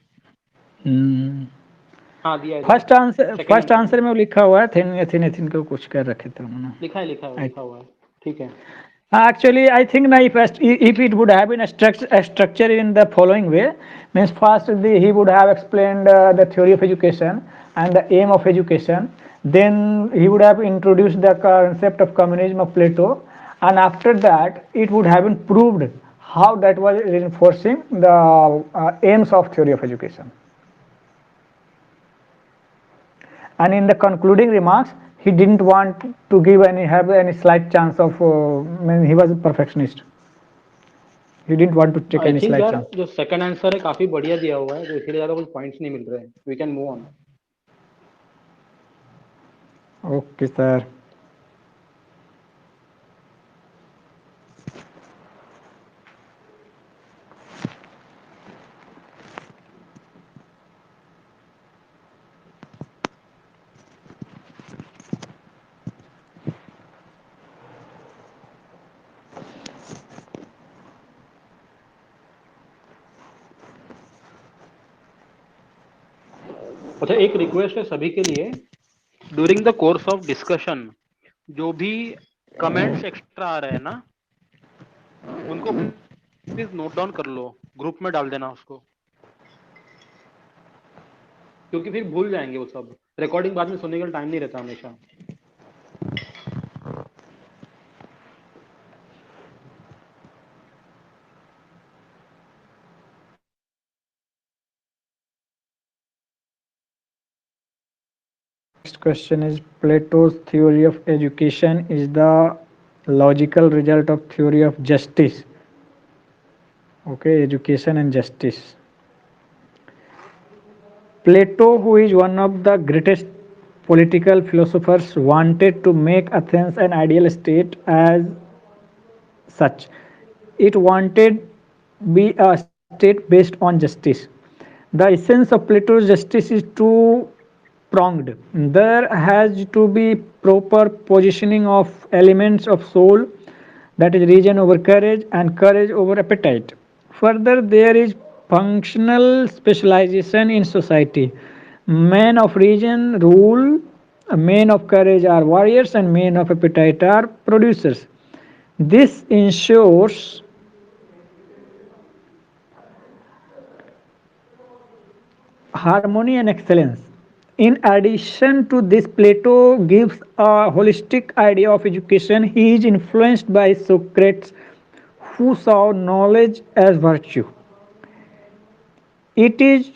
Speaker 9: हाँ दिया है.
Speaker 7: फर्स्ट आंसर में लिखा हुआ है, एथिन को कुछ कर रखे थे उन्होंने.
Speaker 9: लिखा है. ठीक है.
Speaker 7: Actually, I think now if it would have been a structure in the following way, means first he would have explained the theory of education and the aim of education. Then he would have introduced the concept of communism of Plato, and after that it would have been proved how that was reinforcing the aims of theory of education. And in the concluding remarks, he didn't want to give have any slight chance of he was a perfectionist. He didn't want to take
Speaker 9: I
Speaker 7: any
Speaker 9: think
Speaker 7: slight
Speaker 9: यार
Speaker 7: chance.
Speaker 9: जो second answer है काफी बढ़िया दिया हुआ है, तो इसीलिए ज्यादा कुछ पॉइंट्स नहीं मिल रहे हैं. We can move on.
Speaker 7: Okay, sir.
Speaker 9: अच्छा, एक रिक्वेस्ट है सभी के लिए, during the course of discussion जो भी कमेंट्स एक्स्ट्रा आ रहे हैं ना, उनको प्लीज नोट डाउन कर लो, ग्रुप में डाल देना उसको, क्योंकि फिर भूल जाएंगे वो सब. रिकॉर्डिंग बाद में सुनने का टाइम नहीं रहता हमेशा.
Speaker 7: Next question is Plato's theory of education is the logical result of theory of justice. Okay, education and justice. Plato, who is one of the greatest political philosophers, wanted to make Athens an ideal state as such. It wanted be a state based on justice. The essence of Plato's justice is two pronged. There has to be proper positioning of elements of soul, that is reason over courage and courage over appetite. Further, there is functional specialization in society. Men of reason rule, men of courage are warriors, and men of appetite are producers. This ensures harmony and excellence. In addition to this, Plato gives a holistic idea of education. He is influenced by Socrates, who saw knowledge as virtue. It is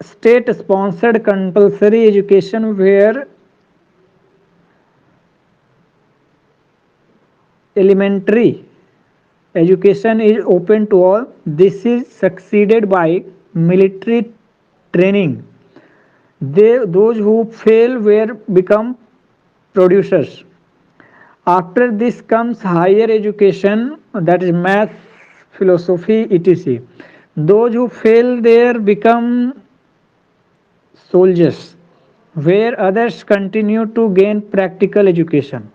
Speaker 7: state sponsored compulsory education where elementary education is open to all. This is succeeded by military training. Those who fail were become producers. After this comes higher education, that is math, philosophy, etc. Those who fail there become soldiers, where others continue to gain practical education.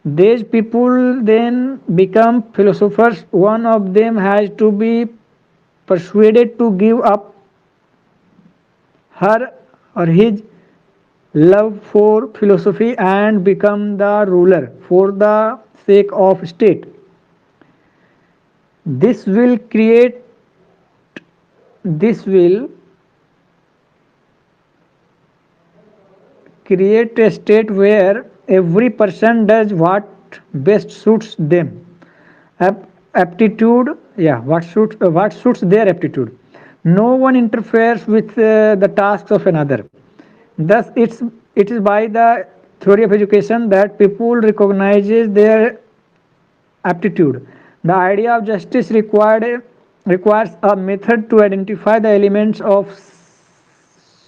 Speaker 7: These people then become philosophers. One of them has to be persuaded to give up her or his love for philosophy and become the ruler for the sake of state. This will create this will create a state where every person does what best suits them. Aptitude, what suits their aptitude. No one interferes with the tasks of another. Thus, it is by the theory of education that people recognizes their aptitude. The idea of justice requires a method to identify the elements of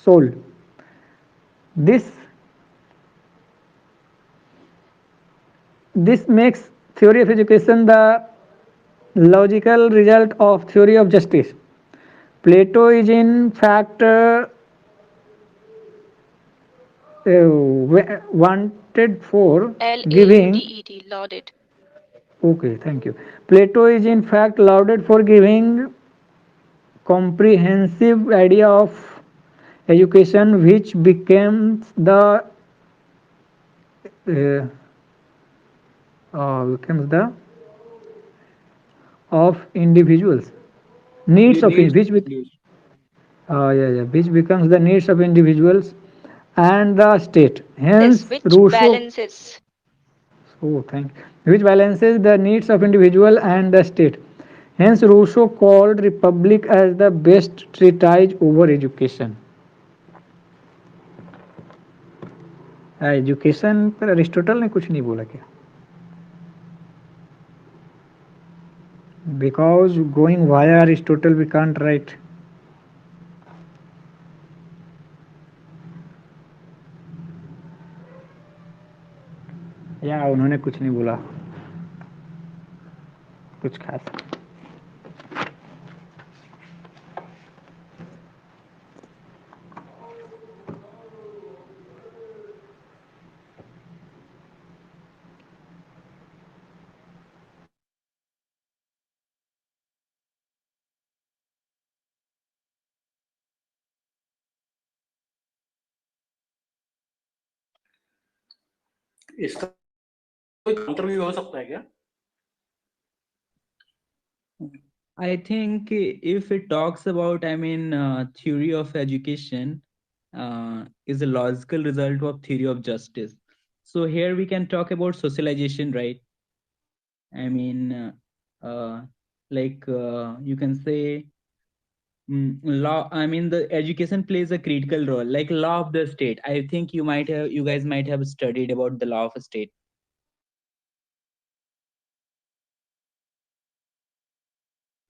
Speaker 7: soul. This this makes theory of education the logical result of theory of justice. Plato is in fact wanted for giving.
Speaker 3: LAUDED, lauded.
Speaker 7: Okay, thank you. Plato is in fact lauded for giving comprehensive idea of education, which becomes the becomes the of individuals needs of
Speaker 1: needs
Speaker 7: which which becomes the needs of individuals and the state.
Speaker 3: This
Speaker 7: Hence,
Speaker 3: which
Speaker 7: Rousseau.
Speaker 3: balances.
Speaker 7: Oh, thank. Which balances the needs of individual and the state. Hence, Rousseau called Republic as the best treatise over education. Education पर Aristotle ने कुछ नहीं बोला क्या? Because going via Aristotle we can't write. या उन्होंने कुछ नहीं बोला कुछ खास.
Speaker 1: इसका कोई काउंटर भी हो सकता है क्या?
Speaker 10: I think if it talks about, I mean, theory of education is a logical result of theory of justice. So here we can talk about socialization, right? I mean, you can say law. I mean, the education plays a critical role, like law of the state. I think you guys might have studied about the law of a state.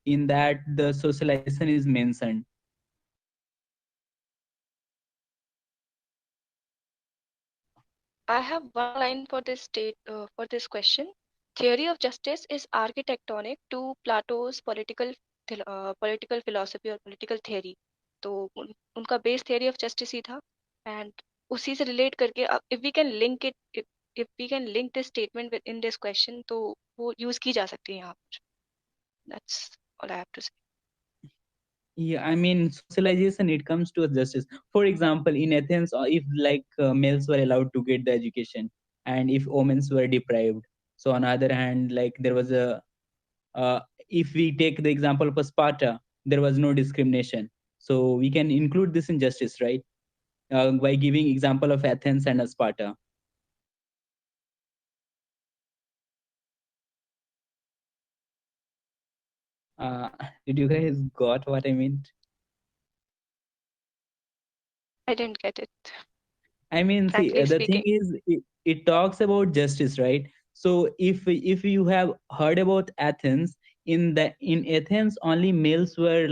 Speaker 10: In that, the socialization is mentioned.
Speaker 3: I have one line for this for this question. Theory of justice is architectonic to Plato's political philosophy or political theory. तो उनका base theory of justice ही था, and उसी से relate करके if we can link it, if we can link this statement in this question, तो वो use की जा सकती है यहाँ पर. That's all I have to say.
Speaker 10: Yeah, I mean, socialization, it comes to a justice. For example, in Athens, if males were allowed to get the education and if women were deprived. So on the other hand, like there was if we take the example of Sparta, there was no discrimination. So we can include this in justice, right? By giving example of Athens and Sparta. Did you guys got what I mean?
Speaker 3: I didn't get it.
Speaker 10: I mean, see,
Speaker 3: Frankly
Speaker 10: the thing
Speaker 3: speaking.
Speaker 10: is, it talks about justice, right? So if you have heard about Athens, in Athens, only males were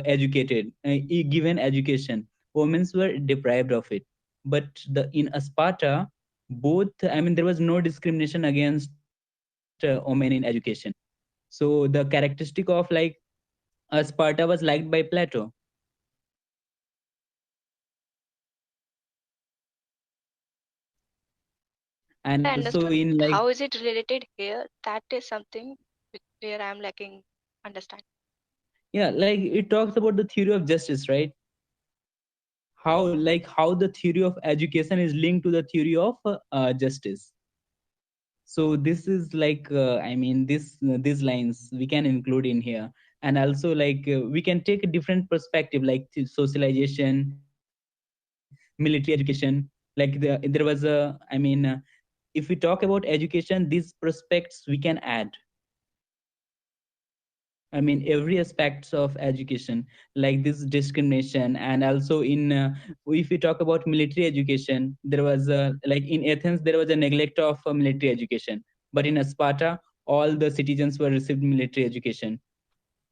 Speaker 10: educated, given education. Women were deprived of it. But in Sparta, both, I mean, there was no discrimination against women in education. So the characteristic of Sparta was liked by Plato. And
Speaker 3: I
Speaker 10: also
Speaker 3: understood.
Speaker 10: in
Speaker 3: How is it related here? That is something where I'm lacking understanding.
Speaker 10: yeah, like it talks about the theory of justice, right? How the theory of education is linked to the theory of justice. So this is I mean, these lines we can include in here. And also we can take a different perspective, like socialization, military education. There was a, I mean, if we talk about education, these prospects we can add. I mean, every aspects of education, like this discrimination. And also if we talk about military education, there was like in Athens, there was a neglect of military education. But in Sparta, all the citizens were received military education.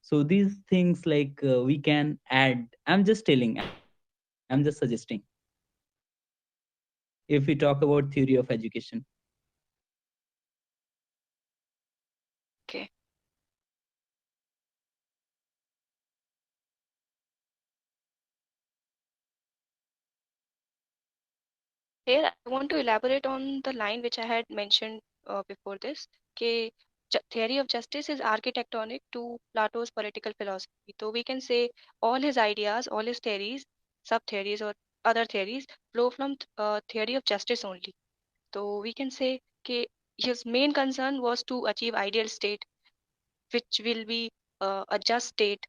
Speaker 10: So these things we can add. I'm just telling, I'm just suggesting. If we talk about theory of education.
Speaker 3: Okay. Here, I want to elaborate on the line which I had mentioned before this. Theory of justice is architectonic to Plato's political philosophy. So we can say all his ideas, all his theories, sub-theories or other theories flow from theory of justice only. So we can say his main concern was to achieve ideal state, which will be a just state.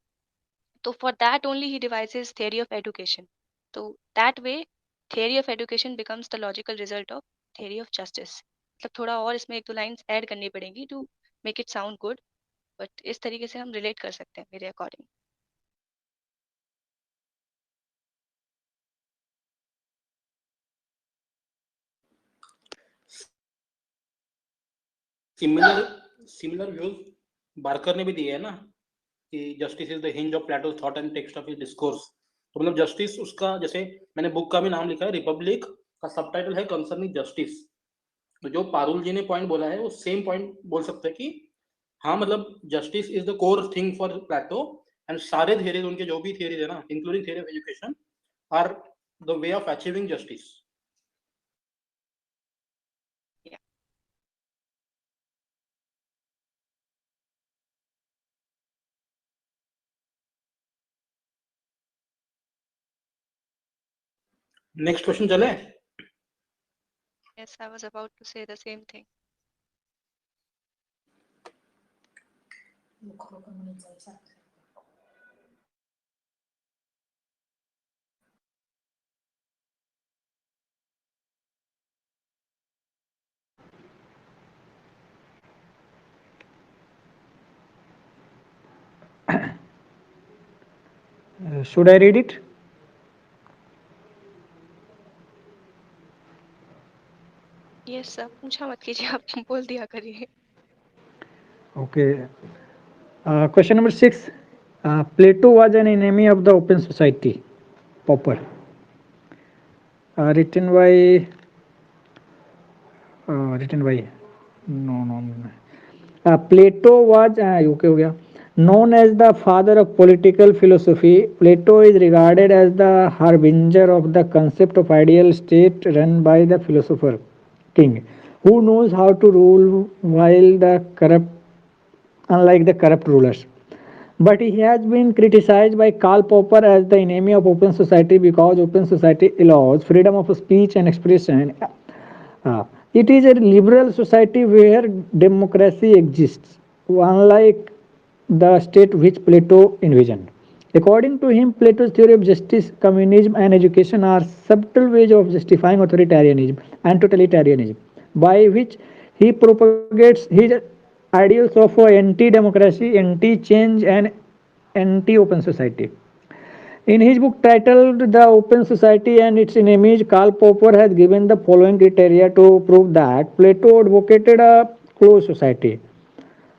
Speaker 3: So for that only he devises theory of education. So that way theory of education becomes the logical result of theory of justice. मतलब थोड़ा और इसमें एक दो lines add करनी पड़ेंगी to make it sound good, but इस तरीके से हम रिलेट कर सकते हैं मेरे अकॉर्डिंग.
Speaker 1: सिमिलर व्यूज बार्कर ने भी दिए है ना कि justice is the hinge of plateaus thought and text of his discourse. तो मतलब जस्टिस उसका, जैसे मैंने बुक का भी नाम लिखा है, रिपब्लिक का सबटाइटल है कंसर्निंग जस्टिस. तो जो पारुल जी ने पॉइंट बोला है वो सेम पॉइंट बोल सकते हैं कि हाँ मतलब justice is the core thing for Plato, and सारे थियरीज उनके जो भी थियरीज है ना including theory of education are the way of achieving justice. Next question चले.
Speaker 3: Yes, I was about to say the same thing.
Speaker 7: Should I read it?
Speaker 3: Yes sir, पूछा मत कीजिए, आप बोल दिया करिए.
Speaker 7: Okay. Question number 6. Plato was an enemy of the open society. Popper. Written by. No. Plato was okay हो गया. Known as the father of political philosophy, Plato is regarded as the harbinger of the concept of ideal state run by the philosopher king, who knows how to rule unlike the corrupt rulers. But he has been criticized by Karl Popper as the enemy of open society because open society allows freedom of speech and expression. It is a liberal society where democracy exists, unlike the state which Plato envisioned. According to him, Plato's theory of justice, communism, and education are subtle ways of justifying authoritarianism and totalitarianism, by which he propagates his ideals of anti-democracy, anti-change, and anti-open society. In his book titled The Open Society and Its Enemies, Karl Popper has given the following criteria to prove that Plato advocated a closed society.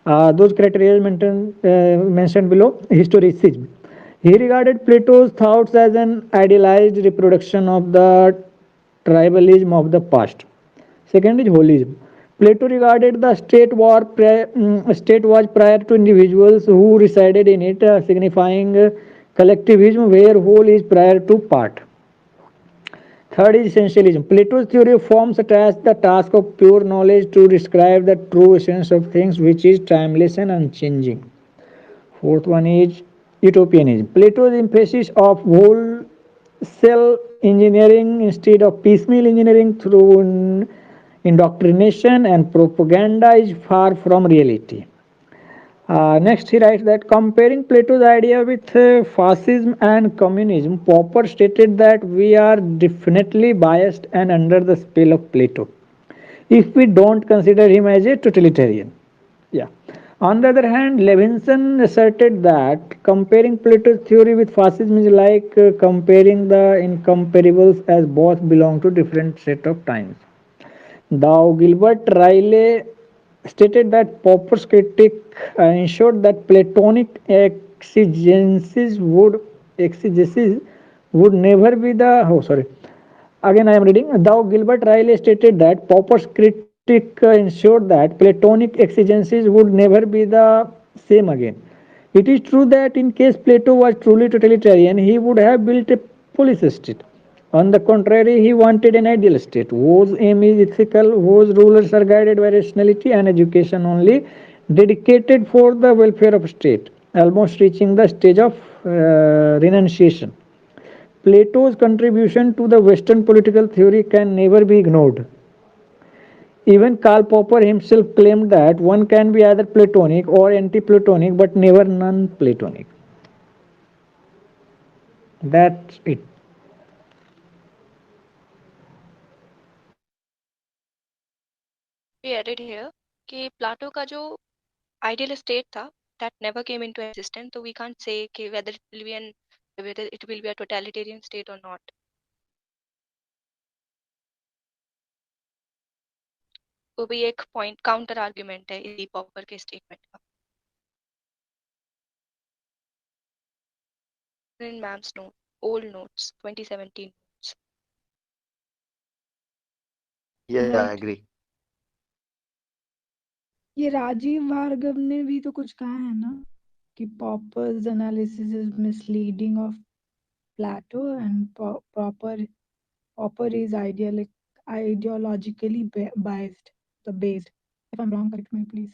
Speaker 7: Those criteria mentioned below. Historicism. He regarded Plato's thoughts as an idealized reproduction of the tribalism of the past. Second is holism. Plato regarded the state was prior to individuals who resided in it, signifying collectivism where whole is prior to part. Third is essentialism. Plato's theory of forms attached the task of pure knowledge to describe the true essence of things, which is timeless and unchanging. Fourth one is utopianism. Plato's emphasis of wholesale engineering instead of piecemeal engineering through indoctrination and propaganda is far from reality. Next, he writes that comparing Plato's idea with fascism and communism, Popper stated that we are definitely biased and under the spell of Plato if we don't consider him as a totalitarian. Yeah. On the other hand, Levinson asserted that comparing Plato's theory with fascism is like comparing the incomparables as both belong to different set of times. Thou Gilbert Riley stated that Popper's critique ensured that Platonic exegesis would never be the. Oh, sorry. Again, I am reading. Thou Gilbert Riley stated that Popper's critique ensured that Platonic exegesis would never be the same again. It is true that in case Plato was truly totalitarian, he would have built a police state. On the contrary, he wanted an ideal state whose aim is ethical, whose rulers are guided by rationality and education only, dedicated for the welfare of state, almost reaching the stage of renunciation. Plato's contribution to the Western political theory can never be ignored. Even Karl Popper himself claimed that one can be either Platonic or anti-Platonic, but never non-Platonic. That's it.
Speaker 3: We added here कि Plato का जो ideal state था that never came into existence, so we can't say कि whether it will be a totalitarian state or not. वो भी एक point counter argument है इसी पॉपर के statement का. In ma'am's note, old notes, 2017 notes.
Speaker 8: Yeah, I
Speaker 5: Right.
Speaker 8: agree.
Speaker 5: ये राजीव भार्गव ने भी तो कुछ कहा है ना कि Popper's analysis is misleading of Plato and Popper is ideologically biased. Based. If I'm wrong, correct me, please.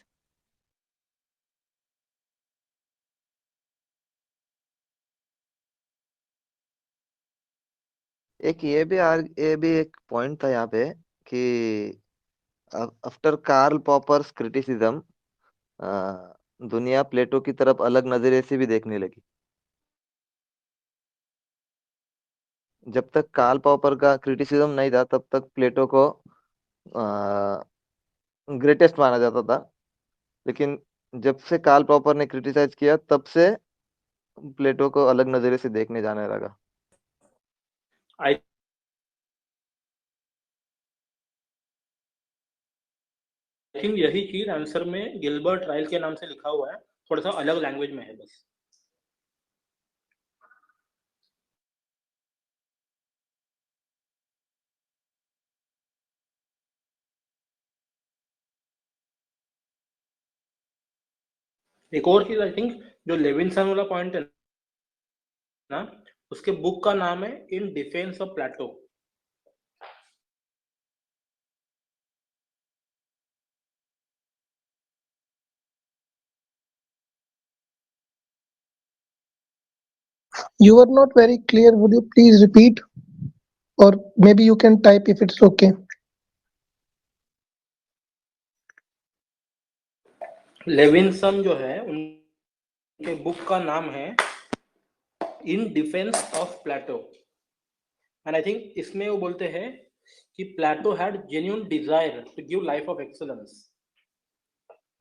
Speaker 8: ये भी एक पॉइंट था यहाँ पे कि आफ्टर कार्ल पॉपर्स क्रिटिसिज्म दुनिया प्लेटो की तरफ अलग नजरिए से भी देखने लगी. जब तक कार्ल पॉपर का क्रिटिसिज्म नहीं था तब तक प्लेटो को ग्रेटेस्ट माना जाता था, लेकिन जब से कार्ल पॉपर ने क्रिटिसाइज किया तब से प्लेटो को अलग नजरिए से देखने जाने लगा.
Speaker 1: आई थिंक यही चीज आंसर में गिलबर्ट राइल के नाम से लिखा हुआ है, थोड़ा सा अलग लैंग्वेज में है बस. एक और चीज आई थिंक जो लेविनसन वाला पॉइंट है ना, उसके बुक का नाम है in defence of Plato.
Speaker 6: You were not very clear. Would you please repeat? Or maybe you can type if it's okay.
Speaker 1: Levinson जो है उनके बुक का नाम है in defence of Plato. And I think इसमें वो बोलते हैं कि Plato had genuine desire to give life of excellence.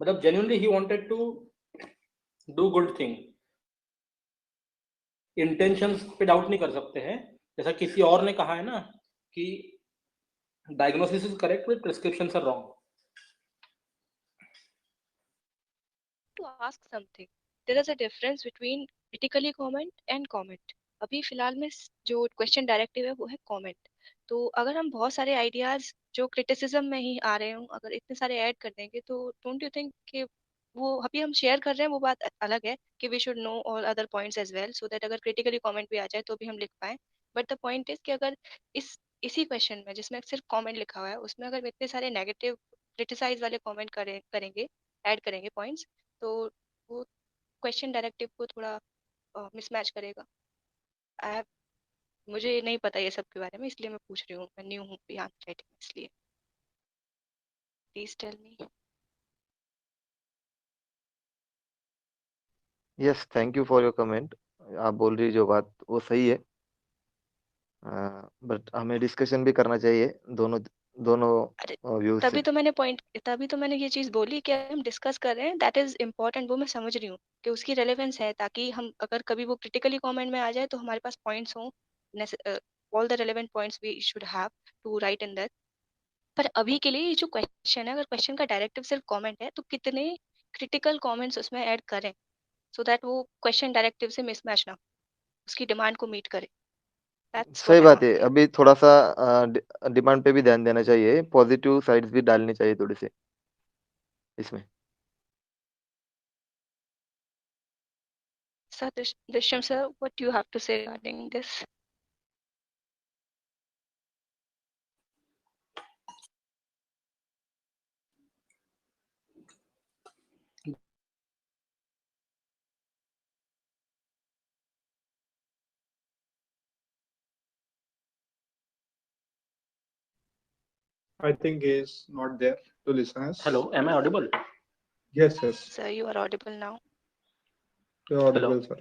Speaker 1: मतलब जेन्युइनली ही wanted to do good thing. Intentions पे डाउट नहीं कर सकते हैं, जैसा किसी और ने कहा है ना कि diagnosis is correct but prescriptions are wrong.
Speaker 3: To ask something, there is a difference between critically comment and comment. अभी फिलहाल में जो क्वेश्चन डायरेक्टिव है वो है कमेंट. तो अगर हम बहुत सारे आइडियाज जो क्रिटिसिज्म में ही आ रहे हों अगर इतने सारे ऐड कर देंगे तो डोंट यू थिंक कि वो अभी हम शेयर कर रहे हैं वो बात अलग है कि we should know all other points as well so that अगर क्रिटिकली कमेंट भी आ जाए तो भी हम लिख पाए. बट द पॉइंट इज कि अगर इसी क्वेश्चन में जिसमें सिर्फ कमेंट लिखा हुआ है उसमें अगर इतने सारे नेगेटिव क्रिटिसाइज वाले कमेंट करेंगे ऐड करेंगे पॉइंट्स तो वो क्वेश्चन डायरेक्टिव को थोड़ा मिसमैच करेगा. आई मुझे नहीं पता ये सब के बारे में इसलिए मैं पूछ रही हूँ. मैं न्यू हूँ यहाँ चैटिंग में इसलिए please tell me.
Speaker 8: Yes, thank you for your comment. आप बोल रही जो बात वो सही है, बट हमें डिस्कशन भी करना चाहिए दोनों दोनों व्यूज से.
Speaker 3: तभी तो मैंने ये चीज बोली कि हम डिस्कस कर रहे हैं दैट इज इम्पोर्टेंट. वो मैं समझ रही हूँ कि उसकी रेलेवेंस है ताकि हम अगर कभी वो क्रिटिकली कमेंट में आ जाए तो हमारे पास पॉइंट्स हों all the relevant points we should have to write in that. पर अभी के लिए ये जो क्वेश्चन है अगर क्वेश्चन का डायरेक्टिव सिर्फ कमेंट है तो कितने क्रिटिकल कमेंट्स उसमें ऐड करें सो दैट वो क्वेश्चन डायरेक्टिव से मिसमैच ना हो, उसकी डिमांड को मीट करे. दैट्स
Speaker 8: सही
Speaker 3: व्हाट आई एम
Speaker 8: बात है.
Speaker 3: आस्किंग.
Speaker 8: अभी थोड़ा सा डिमांड पे भी ध्यान देना चाहिए, पॉजिटिव साइड्स भी डालनी चाहिए थोड़ी सी इसमें.
Speaker 3: Sir, Drishyam sir, what do you have to say regarding this?
Speaker 2: I think he is not there to listen us.
Speaker 9: Hello, am I audible?
Speaker 2: Yes, yes,
Speaker 3: Sir, you are audible now.
Speaker 2: you're audible, sir.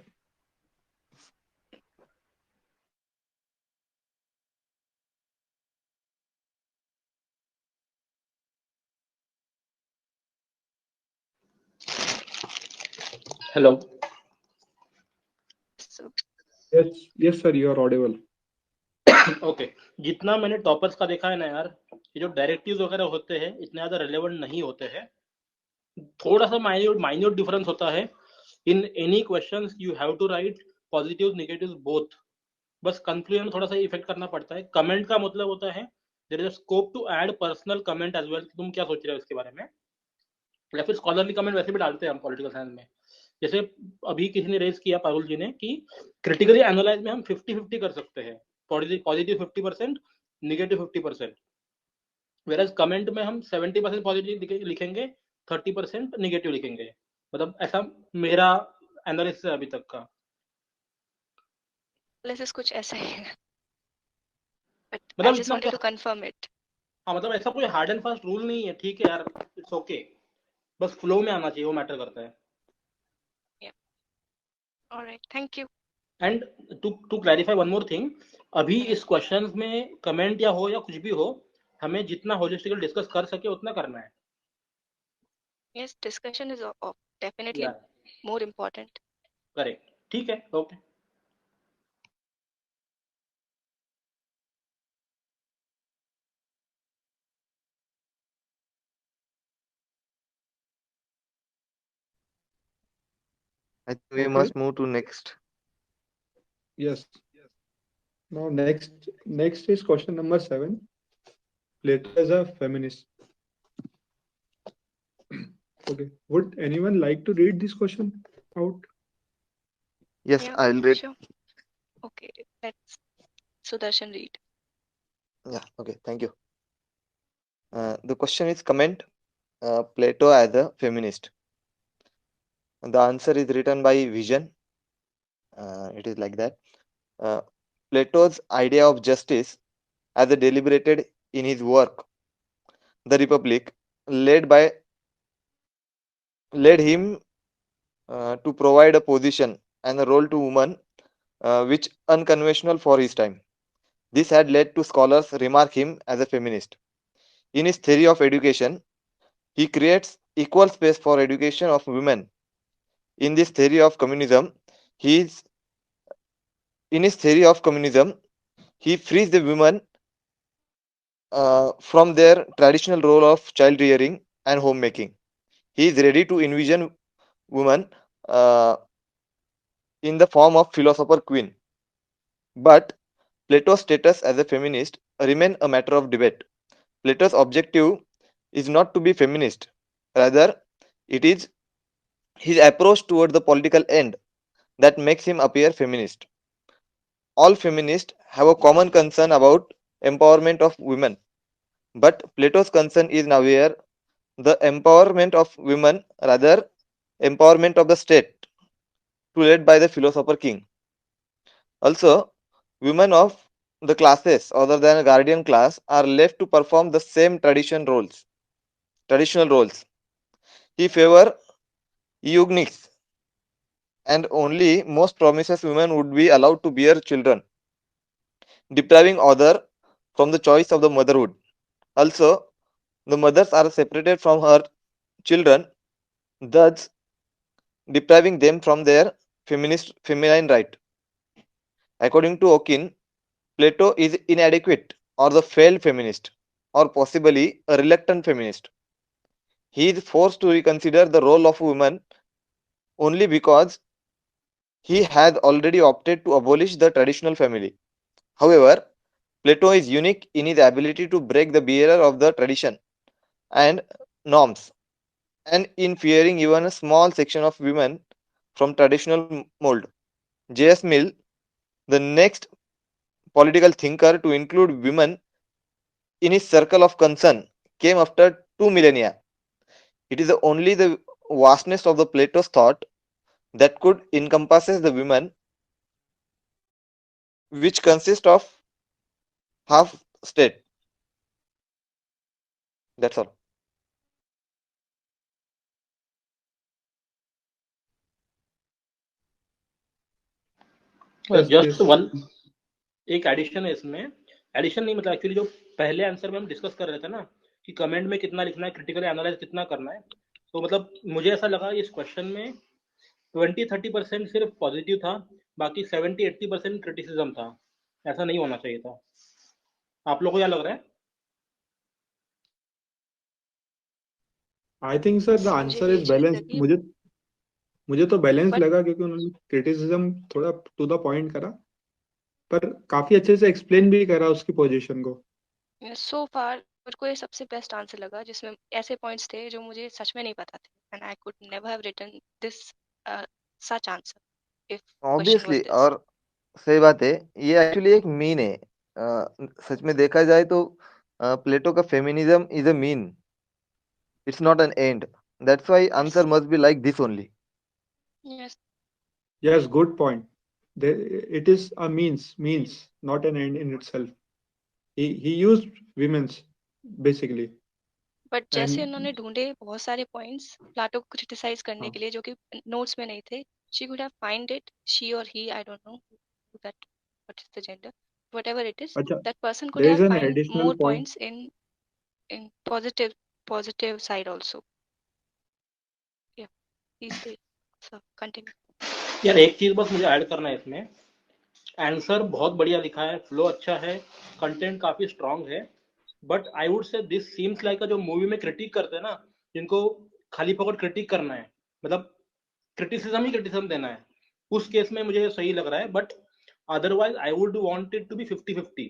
Speaker 9: Hello
Speaker 3: So,
Speaker 2: Yes, yes, sir, you are audible.
Speaker 9: Okay जितना मैंने toppers का देखा है ना यार, ये जो directives वगैरह होते हैं इतने ज्यादा रिलेवेंट नहीं होते हैं. थोड़ा सा माइन्यूट डिफरेंस होता है. In any questions you have to write positive negative both. बस कंक्लूजन में थोड़ा सा इफेक्ट करना पड़ता है. कमेंट का मतलब होता है there is a scope to add personal comment as well. तुम क्या सोच रहे हो इसके बारे में, या फिर स्कॉलरली कमेंट वैसे भी डालते हैं हम पॉलिटिकल साइंस में. जैसे अभी किसी ने रेज किया पारुल जी ने कि क्रिटिकली एनालाइज में हम 50-50 कर सकते हैं. Positive 50%, negative 50%. वेरएज कमेंट में हम 70% पॉजिटिव लिखेंगे, 30% निगेटिव लिखेंगे. मतलब ऐसा मेरा एनालिसिस है अभी तक का.
Speaker 3: analysis कुछ ऐसा ही है. But I
Speaker 9: मतलब
Speaker 3: just
Speaker 9: इतना
Speaker 3: wanted to confirm it.
Speaker 9: हाँ, मतलब ऐसा कोई हार्ड एंड फास्ट रूल नहीं है. ठीक है यार, इट्स ओके. बस फ्लो में आना चाहिए, वो मैटर करता है.
Speaker 3: All right, thank you.
Speaker 9: And to clarify one more thing, अभी इस क्वेश्चन में कमेंट या हो या कुछ भी हो, हमें जितना होलिस्टिकली डिस्कस कर सके उतना करना है.
Speaker 3: Yes, discussion is definitely
Speaker 9: Yeah.
Speaker 3: more important.
Speaker 9: Correct. ठीक है, okay.
Speaker 8: I think we
Speaker 2: Okay.
Speaker 8: must move to next.
Speaker 2: Yes. Now next is question number 7. Plato as a feminist. Okay. Would anyone like to read this question out?
Speaker 8: Yes,
Speaker 3: Yeah,
Speaker 8: I'll read.
Speaker 3: sure. Okay, let's Sudarshan read.
Speaker 8: Yeah, okay, thank you. The question is comment Plato as a feminist. The answer is written by Vision. It is like that. Plato's idea of justice, as deliberated in his work, The Republic, led him to provide a position and a role to women which unconventional for his time. This had led to scholars remark him as a feminist. In his theory of education, he creates equal space for education of women. In this theory of communism, he frees the women from their traditional role of child rearing and homemaking. He is ready to envision women in the form of philosopher queen. But Plato's status as a feminist remain a matter of debate. Plato's objective is not to be feminist. Rather, it is his approach toward the political end that makes him appear feminist. All feminists have a common concern about empowerment of women, but Plato's concern is nowhere the empowerment of women, rather empowerment of the state, to led by the philosopher king. Also, women of the classes other than a guardian class are left to perform the same traditional roles. He favor eugenics, and only most promiscuous women would be allowed to bear children, depriving other from the choice of the motherhood. Also, the mothers are separated from her children, thus depriving them from their feminine right. According to Okin, Plato is inadequate or the failed feminist, or possibly a reluctant feminist. He is forced to reconsider the role of women only because he has already opted to abolish the traditional family. However, Plato is unique in his ability to break the barrier of the tradition and norms, and in fearing even a small section of women from traditional mold. J.S. Mill, the next political thinker to include women in his circle of concern, came after 2 millennia. It is only the vastness of the Plato's thought that could encompasses the women, which consist of half state. That's all.
Speaker 2: Yes,
Speaker 9: just
Speaker 2: please.
Speaker 9: One एक addition है इसमें, addition नहीं मतलब actually जो पहले answer में हम discuss कर रहे थे ना कि कमेंट में कितना लिखना है, क्रिटिकली एनालाइज कितना करना है, तो मतलब मुझे ऐसा लगा इस क्वेश्चन में 20-30% सिर्फ पॉजिटिव था, बाकी 70-80% क्रिटिसिज्म था। ऐसा नहीं होना चाहिए था। आप लोगों को क्या लग रहा है?
Speaker 2: आई थिंक सर द
Speaker 3: मुझे
Speaker 2: आंसर
Speaker 3: भी ये
Speaker 2: इज
Speaker 3: चीज
Speaker 2: बैलेंस।
Speaker 3: लगी,
Speaker 2: मुझे तो बैलेंस
Speaker 3: बट
Speaker 2: लगा क्योंकि उन्होंने क्रिटिसिज्म थोड़ा टू द पॉइंट करा, पर काफी अच्छे से एक्सप्लेन भी करा उसकी पोजीशन को।
Speaker 3: सो फार मेरे को ये सबसे बेस्ट आंसर लगा जिसमें ऐसे पॉइंट्स थे जो मुझे सच में नहीं पता थे, and I could never have written this such answer if question was
Speaker 8: obviously,
Speaker 3: this.
Speaker 8: और सही बात है, ये एक्चुअली एक मीन है। सच में देखा जाए तो प्लेटो का feminism is a mean, it's not an and. That's why answer must be like this only.
Speaker 3: Yes
Speaker 2: Yes, good point. It is a means, not an end in itself. He used women's basically,
Speaker 3: but जैसे
Speaker 2: and
Speaker 3: उन्होंने ढूंढे बहुत सारे points Plato को criticise करने
Speaker 2: हाँ,
Speaker 3: के लिए जो कि नोट्स में नहीं थे, she could have find it, she और he, I don't know that what is the gender, whatever it is,
Speaker 2: अच्छा,
Speaker 3: that person could
Speaker 2: there
Speaker 3: have
Speaker 2: is an
Speaker 3: find
Speaker 2: additional
Speaker 3: more
Speaker 2: point.
Speaker 3: Points in positive side also. Yeah, please say, so continue.
Speaker 9: यार एक चीज बस मुझे add करना है इसमें, answer बहुत बढ़िया लिखा है, फ्लो अच्छा है, कंटेंट काफी स्ट्रांग है, but I would say this seems like जो मूवी में क्रिटिक करते हैं ना, जिनको खाली पकड़ क्रिटिक करना है, मतलब क्रिटिसिज्म ही क्रिटिसिज्म देना है, उस केस में मुझे सही लग रहा है, but otherwise I would want it to be 50-50।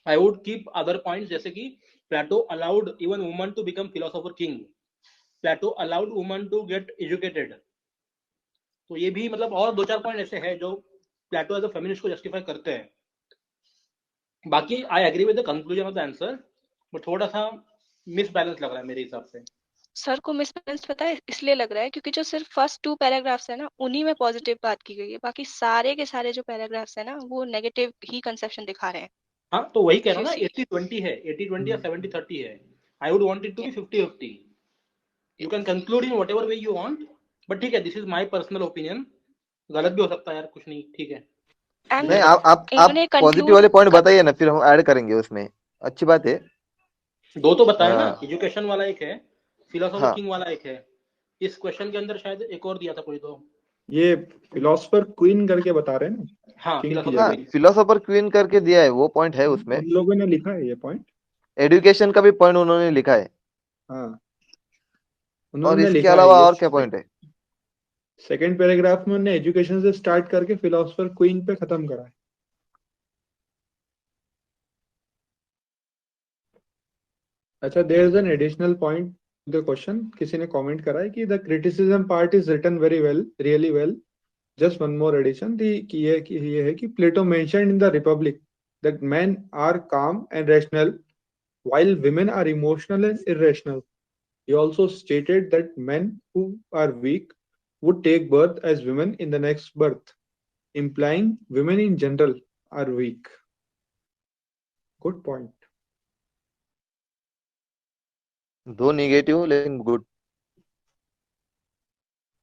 Speaker 9: I would keep other points जैसे कि Plato allowed even woman to become philosopher king, Plato allowed woman to get educated, तो ये भी मतलब और 2-4 पॉइंट ऐसे हैं जो प्लेटो एज अ फेमिनिस्ट को जस्टिफाई करते हैं। बाकी I agree with the conclusion of the answer, but थोड़ा सा मिसबैलेंस लग रहा है मेरे हिसाब से।
Speaker 3: सर को मिसबैलेंस पता है इसलिए लग रहा है क्योंकि जो सिर्फ फर्स्ट 2 पैराग्राफ्स है ना उन्हीं में पॉजिटिव बात की गई है, बाकी सारे के सारे जो पैराग्राफ्स है ना वो नेगेटिव ही कंसेप्शन दिखा रहे हैं।
Speaker 9: हाँ तो वही कह
Speaker 3: इफ
Speaker 9: रहा
Speaker 3: यू
Speaker 9: हूँ ना,
Speaker 3: सी
Speaker 9: 80-20 है, 80-20 या 70-30 है। I would want it to be 50-50। You can conclude in whatever way you want, but ठीक है, this is my personal opinion, गलत भी हो सकता है यार, कुछ नहीं, ठीक है।
Speaker 3: एंड
Speaker 8: नहीं,
Speaker 9: मुझे लग
Speaker 8: आप
Speaker 3: इन्होंने
Speaker 8: पॉजिटिव
Speaker 3: कंक्लूड
Speaker 8: वाले पॉइंट बताइए ना, फिर हम ऐड करेंगे उसमें। अच्छी बात है।
Speaker 9: दो तो बताया ना,
Speaker 8: हाँ
Speaker 9: एजुकेशन वाला एक है, फिलोसोफर
Speaker 8: हाँ
Speaker 9: किंग वाला एक है, इस क्वेश्चन के अंदर शायद एक और दिया था कोई तो।
Speaker 2: ये फिलोसफर क्वीन करके बता रहे हैं ना,
Speaker 9: हाँ
Speaker 2: किंग की
Speaker 9: फिलोसोफर
Speaker 8: हाँ,
Speaker 2: जगह।
Speaker 9: क्वीन।
Speaker 8: फिलोसोफर क्वीन करके दिया है, वो पॉइंट है उसमें।
Speaker 2: उन लोगों ने लिखा है ये पॉइंट।
Speaker 8: एजुकेशन का भी पॉइंट उन्होंने लिखा है।
Speaker 2: हाँ,
Speaker 8: और
Speaker 2: उन्होंने
Speaker 8: इसके
Speaker 2: लिखा है
Speaker 8: अलावा
Speaker 2: ये।
Speaker 8: और क्या पॉइंट है?
Speaker 2: सेकंड पैराग्राफ में उन्होंने एजुकेशन से स्टार्ट करके फिलोसफर क्वीन पे खत्म करा है। अच्छा, there is an additional point the question. किसी ने कमेंट करा है कि the criticism part is written very well, really well. Just one more addition दी कि ये है कि Plato mentioned in the Republic that men are calm and rational while women are emotional and irrational. He also stated that men who are weak would take birth as women in the next birth, implying women in general are weak. Good point.
Speaker 8: दो negative लेकिन good.